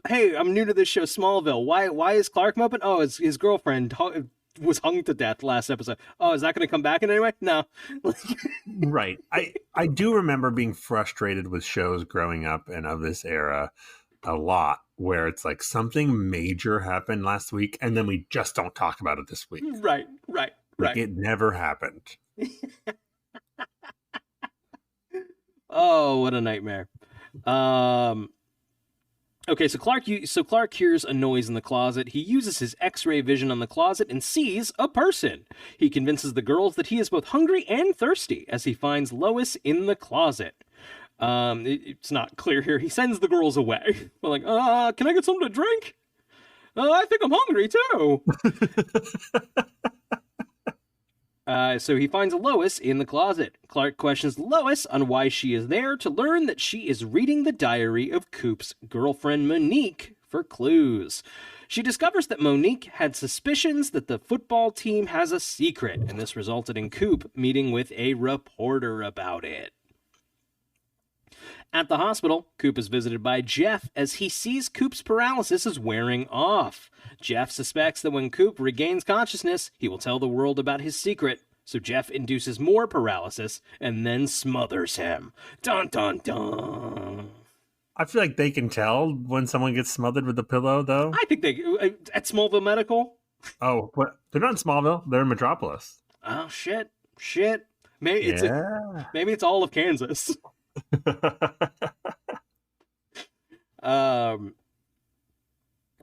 Hey, I'm new to this show, Smallville. Why is Clark moping? Oh, his girlfriend was hung to death last episode. Oh, is that going to come back in any way? No. Right. I do remember being frustrated with shows growing up and of this era a lot, where it's like something major happened last week and then we just don't talk about it this week. Right. Like it never happened. Oh, what a nightmare. Okay, so Clark hears a noise in the closet. He uses his X-ray vision on the closet and sees a person. He convinces the girls that he is both hungry and thirsty as he finds Lois in the closet. It's not clear here. He sends the girls away. We're like, can I get something to drink? I think I'm hungry too. So he finds Lois in the closet. Clark questions Lois on why she is there to learn that she is reading the diary of Coop's girlfriend Monique for clues. She discovers that Monique had suspicions that the football team has a secret, and this resulted in Coop meeting with a reporter about it. At the hospital, Coop is visited by Jeff as he sees Coop's paralysis is wearing off. Jeff suspects that when Coop regains consciousness, he will tell the world about his secret, so Jeff induces more paralysis and then smothers him. Dun dun dun. I feel like they can tell when someone gets smothered with a pillow, though. I think they at Smallville Medical. Oh, what? They're not in Smallville. They're in Metropolis. Oh shit. Maybe it's all of Kansas.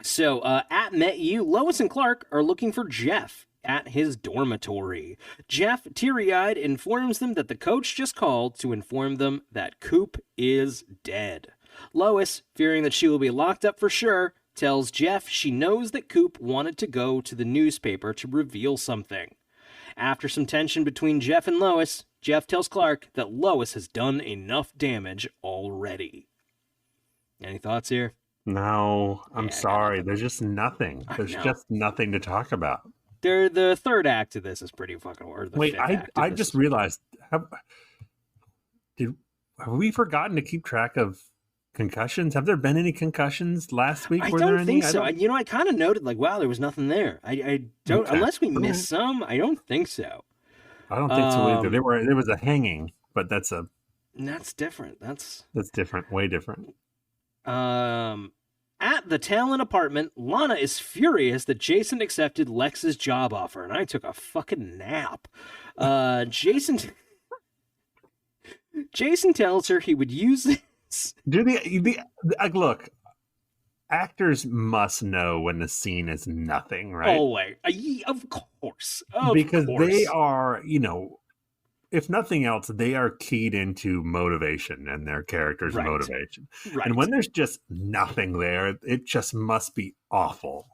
So at MetU, Lois and Clark are looking for Jeff at his dormitory. Jeff, teary-eyed, informs them that the coach just called to inform them that Coop is dead. Lois, fearing that she will be locked up for sure, tells Jeff she knows that Coop wanted to go to the newspaper to reveal something. After some tension between Jeff and Lois, Jeff tells Clark that Lois has done enough damage already. Any thoughts here? No, I'm sorry. There's just nothing. There's just nothing to talk about. The third act of this is pretty fucking weird. Wait, I just realized. Have we forgotten to keep track of concussions? Have there been any concussions last week? I don't think so. I kind of noted like, wow, there was nothing there. I don't, unless we missed some. I don't think so. I don't think so either. There was a hanging, but that's different. That's different. Way different. At the Talon apartment, Lana is furious that Jason accepted Lex's job offer, and I took a fucking nap. Jason tells her he would use this. Look, actors must know when the scene is nothing, right? Always, of course, because they are, if nothing else, they are keyed into motivation and their character's motivation. Right. And when there's just nothing there, it just must be awful.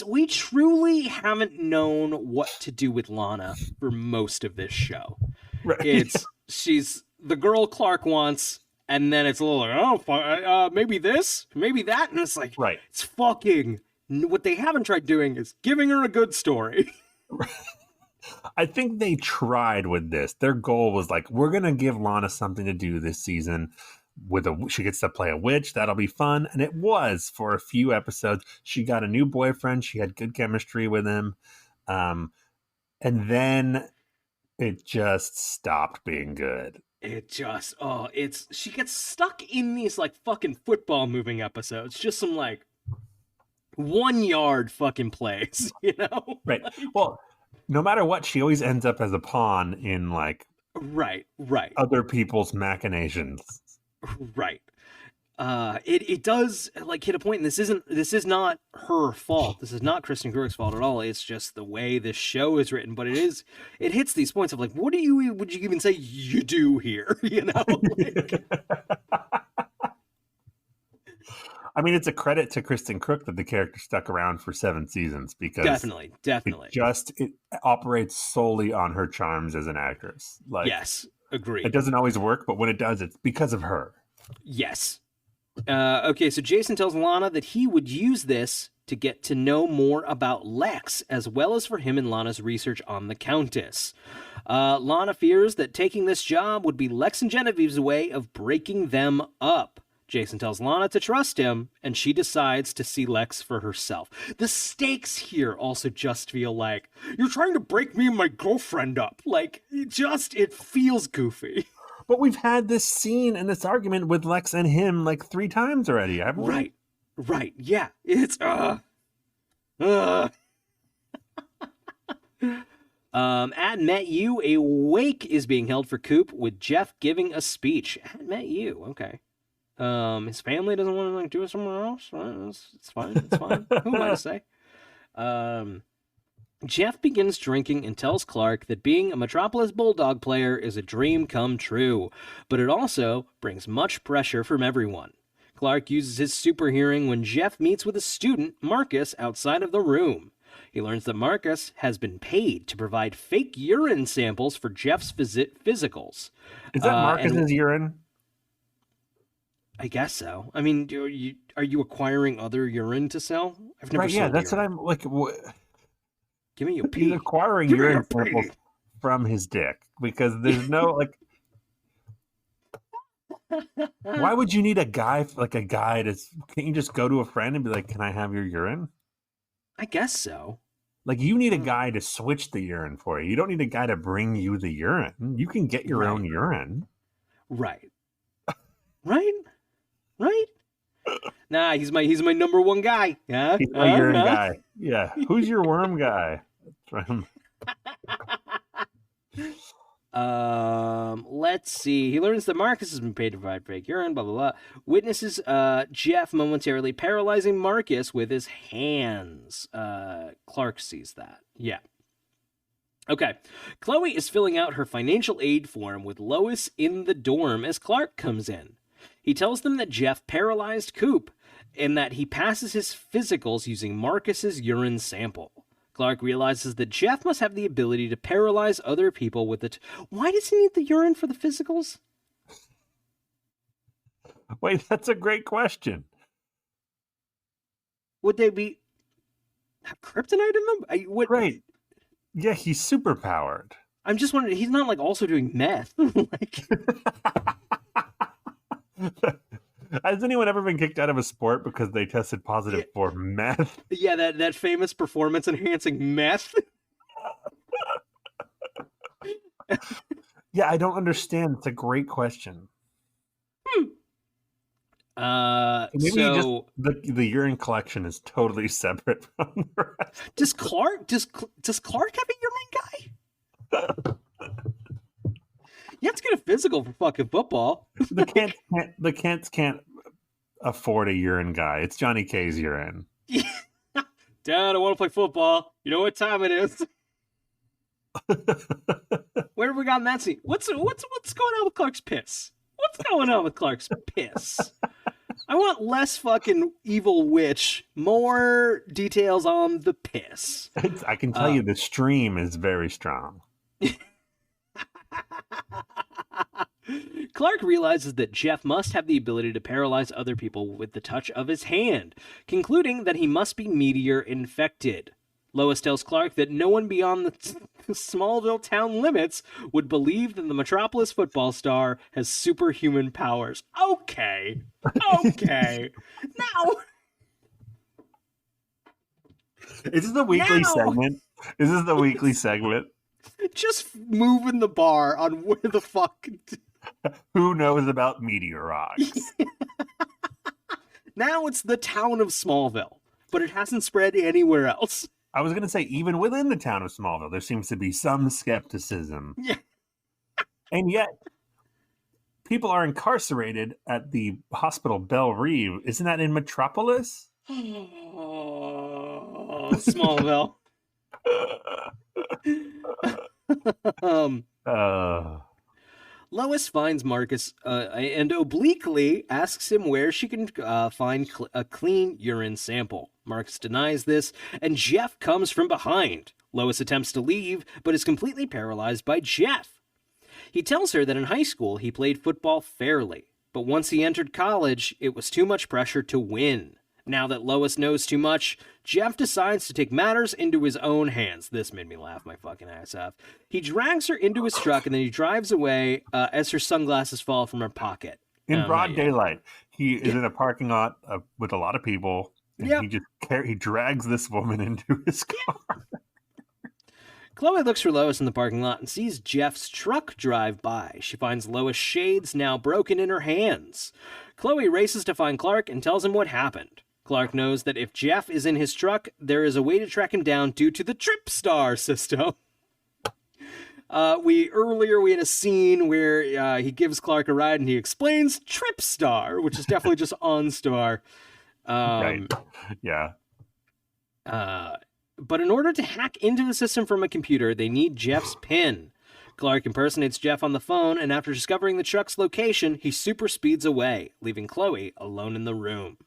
We truly haven't known what to do with Lana for most of this show. Right. She's the girl Clark wants, and then it's a little like, maybe this, maybe that, and it's like, Right. It's fucking. What they haven't tried doing is giving her a good story. I think they tried with this. Their goal was like, we're gonna give Lana something to do this season. She gets to play a witch. That'll be fun, and it was for a few episodes. She got a new boyfriend. She had good chemistry with him, and then it just stopped being good. She gets stuck in these like fucking football moving episodes. Just some like 1 yard fucking plays, you know? Right. Well, no matter what, she always ends up as a pawn in like right. other people's machinations. Right. It does like hit a point, and this is not her fault. This is not Kristen Krug's fault at all. It's just the way this show is written. But it hits these points of like, would you even say you do here? You know? Like, I mean, it's a credit to Kristen Krug that the character stuck around for 7 seasons because definitely. It operates solely on her charms as an actress. Like, yes, agree. It doesn't always work, but when it does, it's because of her. Yes. Okay, so Jason tells Lana that he would use this to get to know more about Lex, as well as for him and Lana's research on the Countess. Lana fears that taking this job would be Lex and Genevieve's way of breaking them up. Jason tells Lana to trust him, and she decides to see Lex for herself. The stakes here also just feel like, you're trying to break me and my girlfriend up. Like, it feels goofy. But we've had this scene and this argument with Lex and him like 3 times already, haven't we? Right, yeah. It's, At Met You, a wake is being held for Coop with Jeff giving a speech. At Met You, okay. His family doesn't want to like do it somewhere else. It's fine. Who am I to say? Jeff begins drinking and tells Clark that being a Metropolis Bulldog player is a dream come true, but it also brings much pressure from everyone. Clark uses his super hearing when Jeff meets with a student, Marcus, outside of the room. He learns that Marcus has been paid to provide fake urine samples for Jeff's physicals. Is that Marcus's urine? I guess so. I mean, are you acquiring other urine to sell? I've never sold that's urine. what I'm like. Give me your pee. He's acquiring urine samples from his dick because there's no like. Why would you need a guy to? Can't you just go to a friend and be like, "Can I have your urine?" I guess so. Like, you need a guy to switch the urine for you. You don't need a guy to bring you the urine. You can get your own urine. Right. Nah, he's my number one guy. Yeah, he's my urine guy. Yeah, who's your worm guy? Let's see. He learns that Marcus has been paid to provide fake urine. Blah blah blah. Witnesses Jeff momentarily paralyzing Marcus with his hands. Clark sees that. Yeah. Okay. Chloe is filling out her financial aid form with Lois in the dorm as Clark comes in. He tells them that Jeff paralyzed Coop and that he passes his physicals using Marcus's urine sample. Clark realizes that Jeff must have the ability to paralyze other people with it. Why does he need the urine for the physicals? Wait, that's a great question. Would they have kryptonite in them? Right. Yeah, he's super powered. I'm just wondering, he's not like also doing meth. Like... Has anyone ever been kicked out of a sport because they tested positive for meth? Yeah, that famous performance-enhancing meth. Yeah, I don't understand. It's a great question. Maybe so the urine collection is totally separate from the rest. Does Clark have a urine guy? You have to get a physical for fucking football. The Kents can't afford a urine guy. It's Johnny K's urine. Dad, I want to play football. You know what time it is. Where have we gotten that scene? What's going on with Clark's piss? What's going on with Clark's piss? I want less fucking evil witch, more details on the piss. I can tell you the stream is very strong. Clark realizes that Jeff must have the ability to paralyze other people with the touch of his hand, concluding that he must be meteor infected. Lois tells Clark that no one beyond the Smallville town limits would believe that the Metropolis football star has superhuman powers. Okay. Now... Is this the weekly segment? Is this the weekly segment? Just moving the bar on where the fuck... Who knows about meteor rocks? Now it's the town of Smallville, but it hasn't spread anywhere else. I was going to say, even within the town of Smallville, there seems to be some skepticism. Yeah. And yet, people are incarcerated at the hospital Belle Reve. Isn't that in Metropolis? Oh, Smallville. Lois finds Marcus and obliquely asks him where she can find a clean urine sample. Marcus denies this, and Jeff comes from behind. Lois attempts to leave, but is completely paralyzed by Jeff. He tells her that in high school he played football fairly, but once he entered college, it was too much pressure to win. Now that Lois knows too much, Jeff decides to take matters into his own hands. This made me laugh my fucking ass off. He drags her into his truck and then he drives away as her sunglasses fall from her pocket. In broad daylight. He is in a parking lot with a lot of people, and he drags this woman into his car. Chloe looks for Lois in the parking lot and sees Jeff's truck drive by. She finds Lois' shades now broken in her hands. Chloe races to find Clark and tells him what happened. Clark knows that if Jeff is in his truck, there is a way to track him down due to the TripStar system. We had a scene where he gives Clark a ride and he explains TripStar, which is definitely just OnStar. Right. Yeah. But in order to hack into the system from a computer, they need Jeff's PIN. Clark impersonates Jeff on the phone, and after discovering the truck's location, he super speeds away, leaving Chloe alone in the room.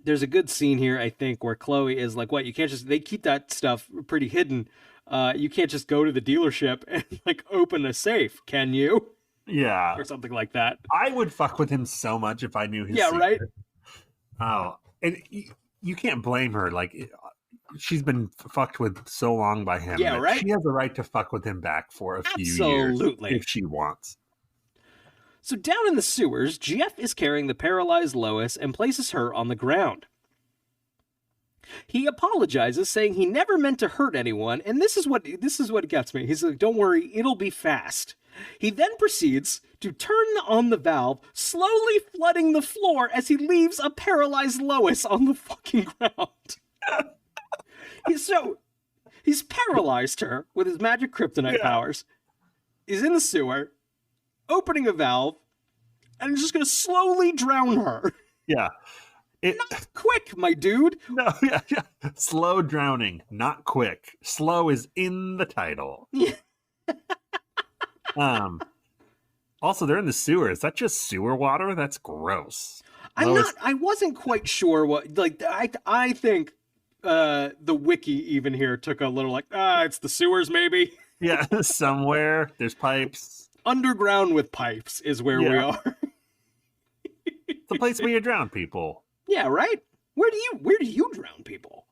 There's a good scene here, I think, where Chloe is like, what, you can't just, they keep that stuff pretty hidden. You can't just go to the dealership and like open a safe, can you? Yeah. Or something like that. I would fuck with him so much if I knew his secret. Right? Oh, and you can't blame her. Like, she's been fucked with so long by him. Yeah, right? She has a right to fuck with him back for a few years if she wants. So down in the sewers, Jeff is carrying the paralyzed Lois and places her on the ground. He apologizes, saying he never meant to hurt anyone, and this is what gets me. He's like, don't worry, it'll be fast. He then proceeds to turn on the valve, slowly flooding the floor as he leaves a paralyzed Lois on the fucking ground. He's paralyzed her with his magic kryptonite powers. He's in the sewer, opening a valve, and he's just going to slowly drown her. Yeah. Not quick, my dude. No, yeah. Slow drowning, not quick. Slow is in the title. Yeah. Also, they're in the sewer. Is that just sewer water? That's gross. I wasn't quite sure what, like, I think the wiki even here took a little like, it's the sewers maybe. Yeah, somewhere there's pipes. Underground with pipes is where we are. It's the place where you drown people. Yeah, right? Where do you drown people?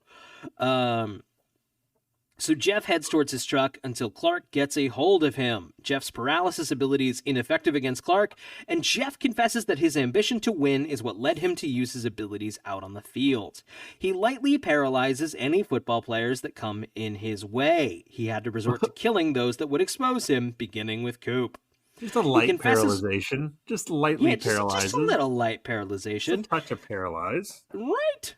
So Jeff heads towards his truck until Clark gets a hold of him. Jeff's paralysis ability is ineffective against Clark, and Jeff confesses that his ambition to win is what led him to use his abilities out on the field. He lightly paralyzes any football players that come in his way. He had to resort to killing those that would expose him, beginning with Coop. Just a light paralyzation. Just lightly paralyzes. Just a little light paralyzation. Just a touch of paralyze. Right.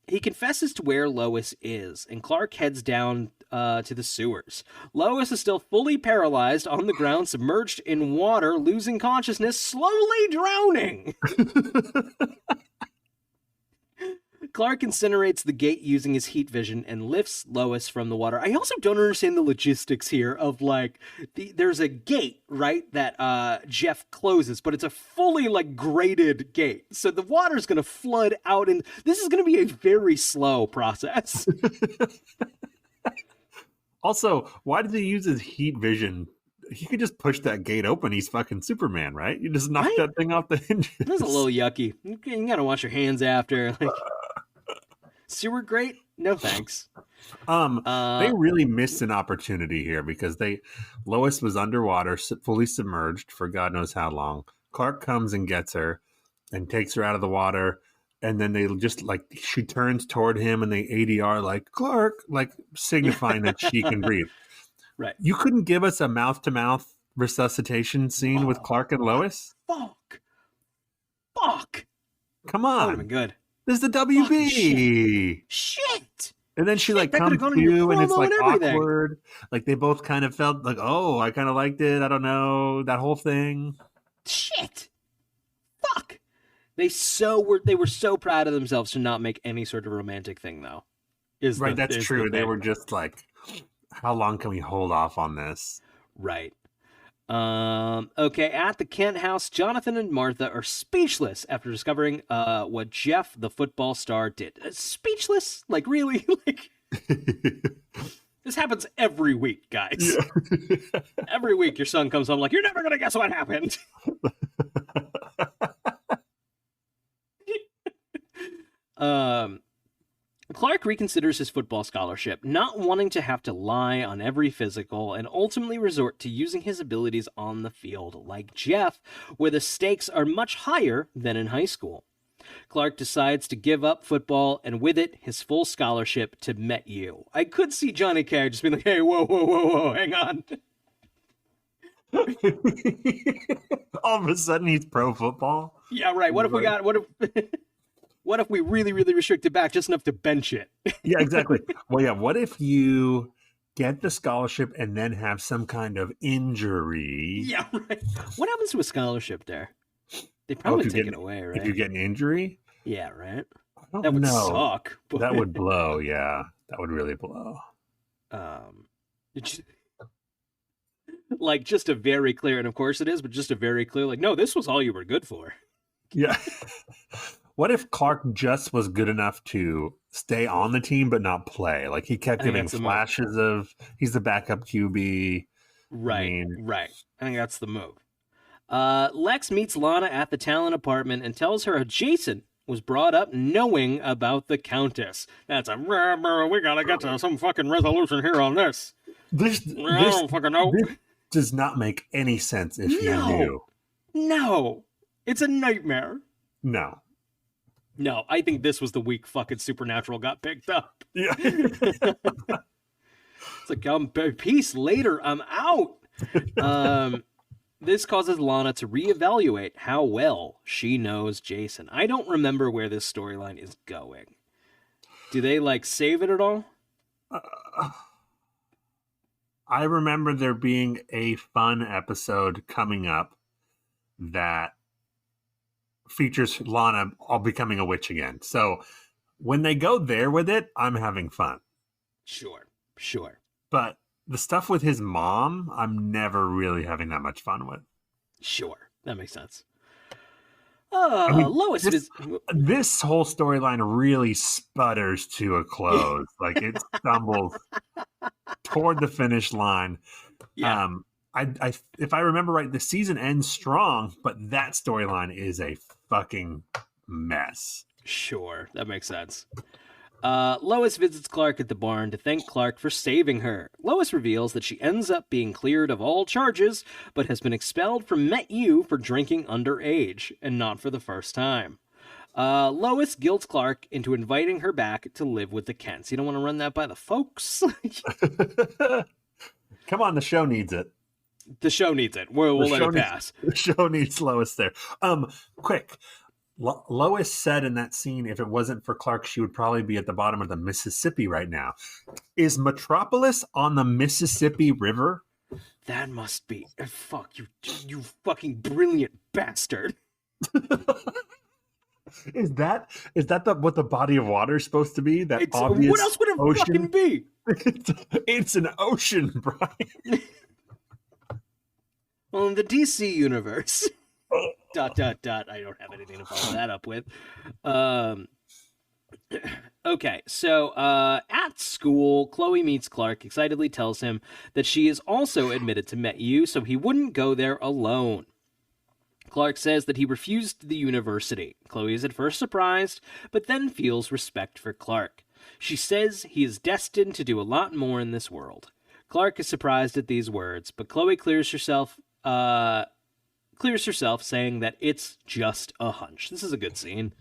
He confesses to where Lois is, and Clark heads down to the sewers. Lois is still fully paralyzed on the ground, submerged in water, losing consciousness, slowly drowning. Clark incinerates the gate using his heat vision and lifts Lois from the water. I also don't understand the logistics here of, like, there's a gate, right, that Jeff closes, but it's a fully, like, grated gate. So the water's going to flood out, and this is going to be a very slow process. Also, why did he use his heat vision? he could just push that gate open. He's fucking Superman, right? You just knock Right? that thing off the hinges. That's a little yucky. You gotta wash your hands after. Like, sewer grate? No thanks. They really missed an opportunity here because Lois was underwater, fully submerged for God knows how long. Clark comes and gets her and takes her out of the water. And then they just she turns toward him and they ADR like Clark, like signifying that she can breathe. Right. You couldn't give us a mouth-to-mouth resuscitation scene with Clark and Lois? Fuck. Come That would on. have been good. This is the WB. Shit. And then she Shit, that comes could've gone in your to and it's promo like and everything. awkward. Like they both kind of felt like, oh, I kind of liked it. I don't know. That whole thing. Shit. Fuck. They were so proud of themselves to not make any sort of romantic thing though. That's true. They were just like, how long can we hold off on this? Right. Okay, at the Kent house, Jonathan and Martha are speechless after discovering what Jeff, the football star, did. Speechless? Like, really? Like, this happens every week, guys. Yeah. Every week your son comes home like, you're never going to guess what happened. Clark reconsiders his football scholarship, not wanting to have to lie on every physical, and ultimately resort to using his abilities on the field, like Jeff, where the stakes are much higher than in high school. Clark decides to give up football, and with it, his full scholarship to METU. I could see Johnny Carr just being like, hey, whoa, hang on. All of a sudden, he's pro football? Yeah, right. What if we really, really restrict it back just enough to bench it? Yeah, exactly. Well, yeah, what if you get the scholarship and then have some kind of injury? Yeah, right. What happens to a scholarship there? They probably take it away, right? If you get an injury? Yeah, right? That would suck. But... That would blow, yeah. That would really blow. Like, just a very clear, and of course it is, but just a very clear, like, no, this was all you were good for. Yeah. What if Clark just was good enough to stay on the team but not play? Like he kept giving flashes of he's the backup QB. Right, right. I think that's the move. Lex meets Lana at the talent apartment and tells her Jason was brought up knowing about the Countess. That's we gotta get to some fucking resolution here on this. I don't fucking know. This does not make any sense if you knew. No. It's a nightmare. No, I think this was the week fucking Supernatural got picked up. Yeah. It's like, peace later, I'm out. This causes Lana to reevaluate how well she knows Jason. I don't remember where this storyline is going. Do they, save it at all? I remember there being a fun episode coming up that features Lana all becoming a witch again. So when they go there with it, I'm having fun. Sure. But the stuff with his mom, I'm never really having that much fun with. Sure. That makes sense. Lois. This whole storyline really sputters to a close. Like it stumbles toward the finish line. Yeah. If I remember right, the season ends strong, but that storyline is a fucking mess. Sure, that makes sense. Lois visits Clark at the barn to thank Clark for saving her. Lois reveals that she ends up being cleared of all charges, but has been expelled from METU for drinking underage, and not for the first time. Lois guilts Clark into inviting her back to live with the Kents. You don't want to run that by the folks? Come on, the show needs it. The show needs it. We'll let it pass. The show needs Lois there. Quick. Lois said in that scene, if it wasn't for Clark, she would probably be at the bottom of the Mississippi right now. Is Metropolis on the Mississippi River? That must be. Fuck, you fucking brilliant bastard. Is that what the body of water is supposed to be? That obvious what else would it ocean? fucking be? It's an ocean, Brian. Well, in the DC universe, ... I don't have anything to follow that up with. Okay, so at school, Chloe meets Clark, excitedly tells him that she is also admitted to METU, so he wouldn't go there alone. Clark says that he refused the university. Chloe is at first surprised, but then feels respect for Clark. She says he is destined to do a lot more in this world. Clark is surprised at these words, but Chloe clears herself, saying that it's just a hunch. This is a good scene.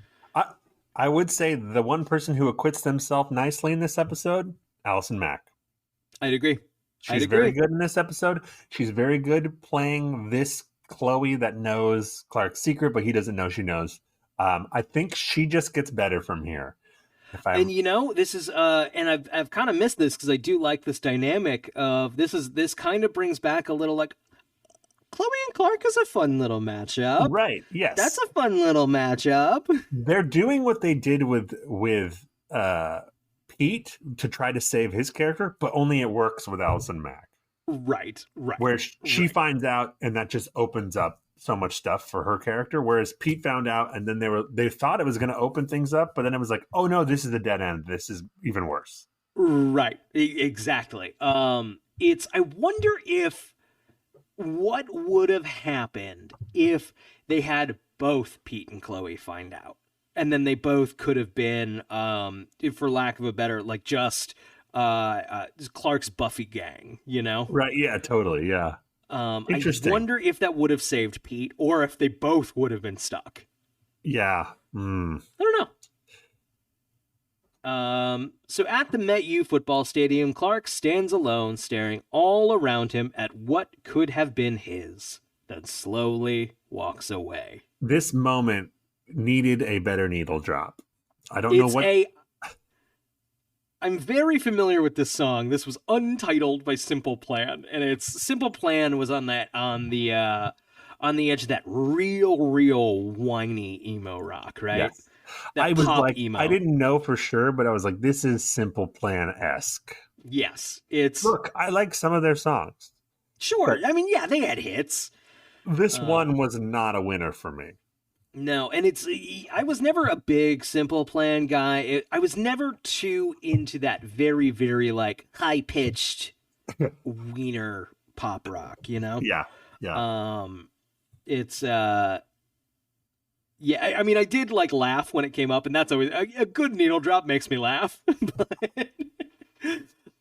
I would say the one person who acquits themselves nicely in this episode, Allison Mack. I'd agree. She's very good in this episode. She's very good playing this Chloe that knows Clark's secret, but he doesn't know she knows. I think she just gets better from here. And this is and I've kind of missed this because I do like this dynamic of this kind of brings back a little like Chloe and Clark is a fun little matchup. Right, yes. That's a fun little matchup. They're doing what they did with Pete to try to save his character, but only it works with Allison Mack. Right. Where she finds out, and that just opens up so much stuff for her character. Whereas Pete found out, and then they thought it was going to open things up, but then it was like, oh no, this is the dead end. This is even worse. Right, exactly. I wonder what would have happened if they had both Pete and Chloe find out, and then they both could have been, for lack of a better, like just Clark's Buffy gang, Right? Yeah, totally. Yeah. Interesting. I wonder if that would have saved Pete, or if they both would have been stuck. Yeah. I don't know. So at the METU football stadium, Clark stands alone, staring all around him at what could have been his, then slowly walks away. This moment needed a better needle drop. I don't know what... I'm very familiar with this song. This was Untitled by Simple Plan, and Simple Plan was on the edge of that real whiny emo rock, right? Yes. That I was pop emo. I didn't know for sure, but I was like, this is Simple Plan-esque. Yes, Look, I like some of their songs. Sure, they had hits. This one was not a winner for me. No, and I was never a big Simple Plan guy. I was never too into that very, very like high-pitched wiener pop rock, Yeah. I did like laugh when it came up, and that's always a good needle drop makes me laugh.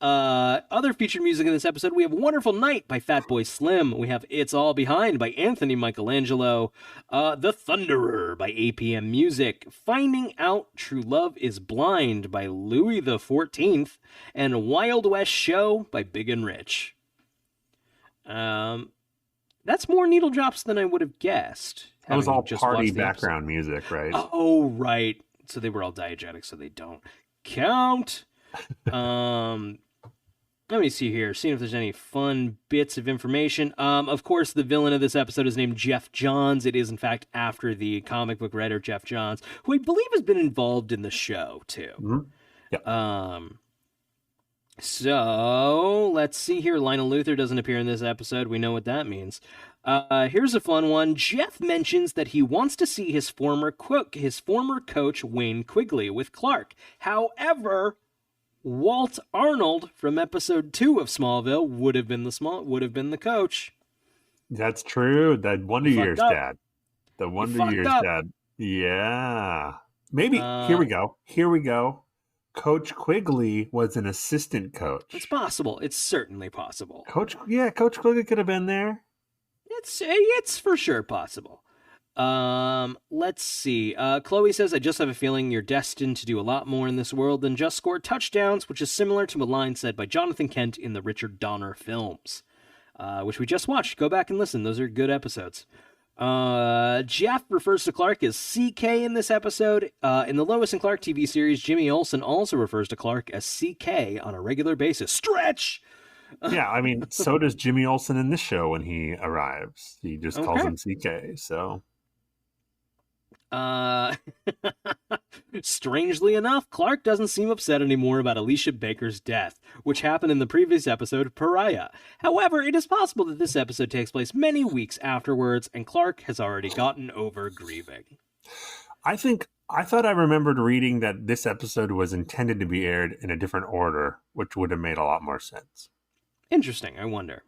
Other featured music in this episode, we have Wonderful Night by Fatboy Slim. We have It's All Behind by Anthony Michelangelo. The Thunderer by APM Music. Finding Out True Love is Blind by Louis the 14th. And Wild West Show by Big and Rich. That's more needle drops than I would have guessed. That was all party background music, right? Oh, right. So they were all diegetic, so they don't count. Let me see here, seeing if there's any fun bits of information. Of course, the villain of this episode is named Jeff Johns. It is, in fact, after the comic book writer Jeff Johns, who I believe has been involved in the show, too. Mm-hmm. Yep. So, let's see here. Lionel Luthor doesn't appear in this episode. We know what that means. Here's a fun one. Jeff mentions that he wants to see his former coach, Wayne Quigley, with Clark. However, Walt Arnold from episode 2 of Smallville would have been the coach. That's true. That Wonder Years dad. The Wonder Years up. dad. Yeah. Maybe here we go. Coach Quigley was an assistant coach. It's possible. It's certainly possible. Coach Quigley could have been there. It's for sure possible. Let's see. Chloe says, I just have a feeling you're destined to do a lot more in this world than just score touchdowns, which is similar to a line said by Jonathan Kent in the Richard Donner films, which we just watched. Go back and listen. Those are good episodes. Jeff refers to Clark as CK in this episode. In the Lois and Clark TV series, Jimmy Olsen also refers to Clark as CK on a regular basis. Stretch! Yeah, so does Jimmy Olsen in this show when he arrives. He just calls him CK, so... Strangely enough, Clark doesn't seem upset anymore about Alicia Baker's death, which happened in the previous episode, Pariah. However, it is possible that this episode takes place many weeks afterwards, and Clark has already gotten over grieving. I think I thought I remembered reading that this episode was intended to be aired in a different order, which would have made a lot more sense. Interesting. I wonder.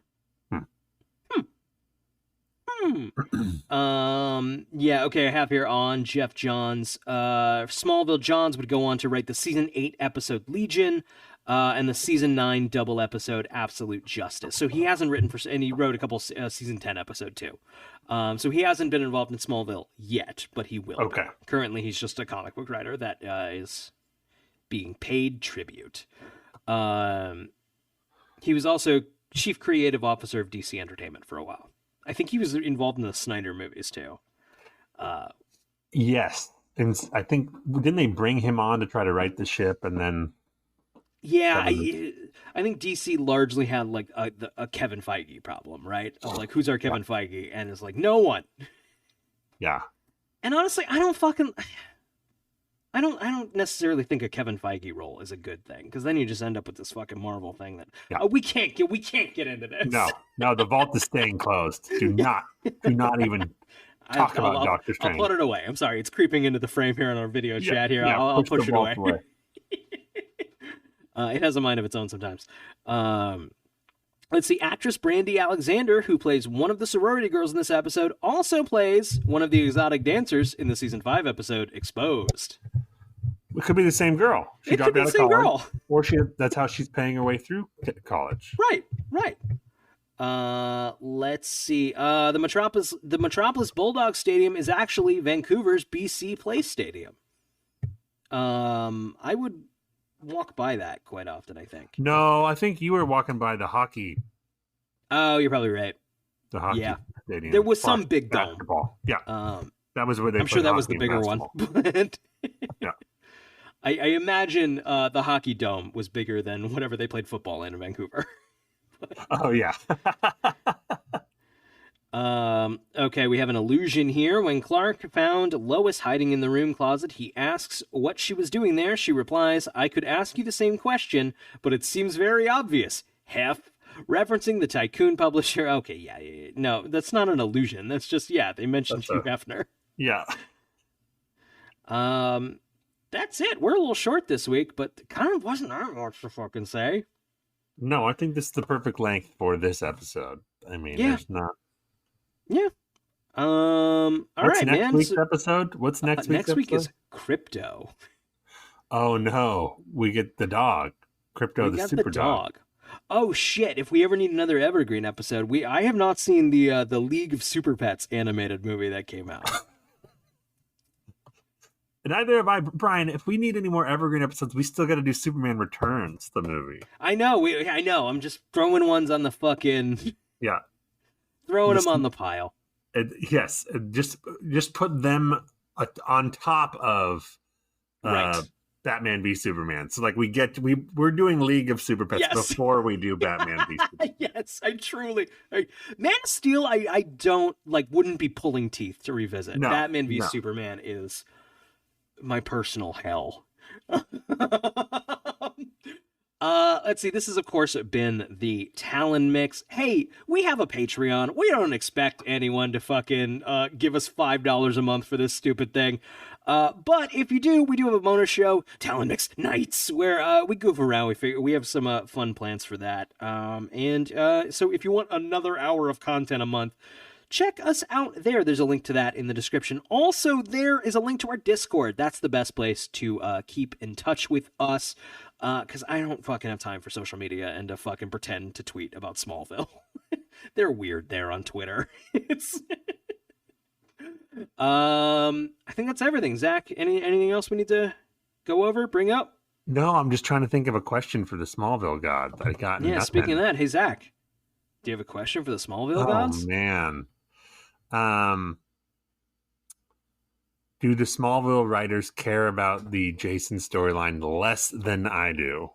Yeah, okay, I have here on Jeff Johns. Smallville Johns would go on to write the season 8 episode Legion, and the season 9 double episode Absolute Justice. So he hasn't written and he wrote a couple season 10 episode too. So he hasn't been involved in Smallville yet, but he will. Okay. Currently, he's just a comic book writer that is being paid tribute. He was also chief creative officer of DC Entertainment for a while. I think he was involved in the Snyder movies too. Yes, and I think didn't they bring him on to try to write the ship, and then yeah, I think DC largely had like a Kevin Feige problem, right? Of like, who's our Kevin Feige? And it's like, no one. Yeah. And honestly, I don't necessarily think a Kevin Feige role is a good thing, because then you just end up with this fucking Marvel thing that we can't get into this. No, the vault is staying closed. Do not even talk about Doctor Strange. I'll put it away. I'm sorry, it's creeping into the frame here on our video chat here. I'll push it away. It has a mind of its own sometimes. Let's see. Actress Brandy Alexander, who plays one of the sorority girls in this episode, also plays one of the exotic dancers in the season 5 episode Exposed. It could be the same girl. She dropped out of college, girl. Or that's how she's paying her way through college. Right. Let's see. The Metropolis Bulldog Stadium is actually Vancouver's BC Place Stadium. I would walk by that quite often, I think. No, I think you were walking by the hockey. Oh, you're probably right. The hockey stadium. There was some big basketball dome. Yeah. That was where they. I'm sure that was the bigger one. Yeah. I imagine the hockey dome was bigger than whatever they played football in Vancouver. Oh yeah. Okay, we have an illusion here. When Clark found Lois hiding in the room closet, he asks what she was doing there. She replies, "I could ask you the same question, but it seems very obvious." Hef, referencing the Tycoon publisher. Okay, yeah. No, that's not an illusion. That's just, they mentioned Hugh Hefner. Yeah. That's it. We're a little short this week, but kind of wasn't that much to fucking say. No, I think this is the perfect length for this episode. I mean, there's not. Yeah. All What's right, next man. week's episode? What's next week's episode? Next week is Crypto. Oh no, we get the dog, Crypto, the super dog. Oh shit! If we ever need another Evergreen episode, I have not seen the League of Super Pets animated movie that came out. And neither have I, Brian. If we need any more Evergreen episodes, we still got to do Superman Returns, the movie. I know. I know. I'm just throwing ones on the fucking. Yeah. Throwing them on the pile. Yes. Just put them on top of Batman v Superman. So like we're doing League of Super Pets before we do Batman v Superman. Yes, Man of Steel, I don't wouldn't be pulling teeth to revisit. No, Batman v Superman is my personal hell. Let's see. This has, of course, been the Talon Mix. Hey, we have a Patreon. We don't expect anyone to fucking give us $5 a month for this stupid thing. But if you do, we do have a bonus show, Talon Mix Nights, where we goof around. We have some fun plans for that. So if you want another hour of content a month, check us out there. There's a link to that in the description. Also, there is a link to our Discord. That's the best place to keep in touch with us. Because I don't fucking have time for social media and to fucking pretend to tweet about Smallville. They're weird there on Twitter. I think that's everything. Zach, anything else we need to go over, bring up? No, I'm just trying to think of a question for the Smallville god that I got. Yeah, nothing. Speaking of that, hey Zach, do you have a question for the Smallville gods? Oh man. Do the Smallville writers care about the Jason storyline less than I do?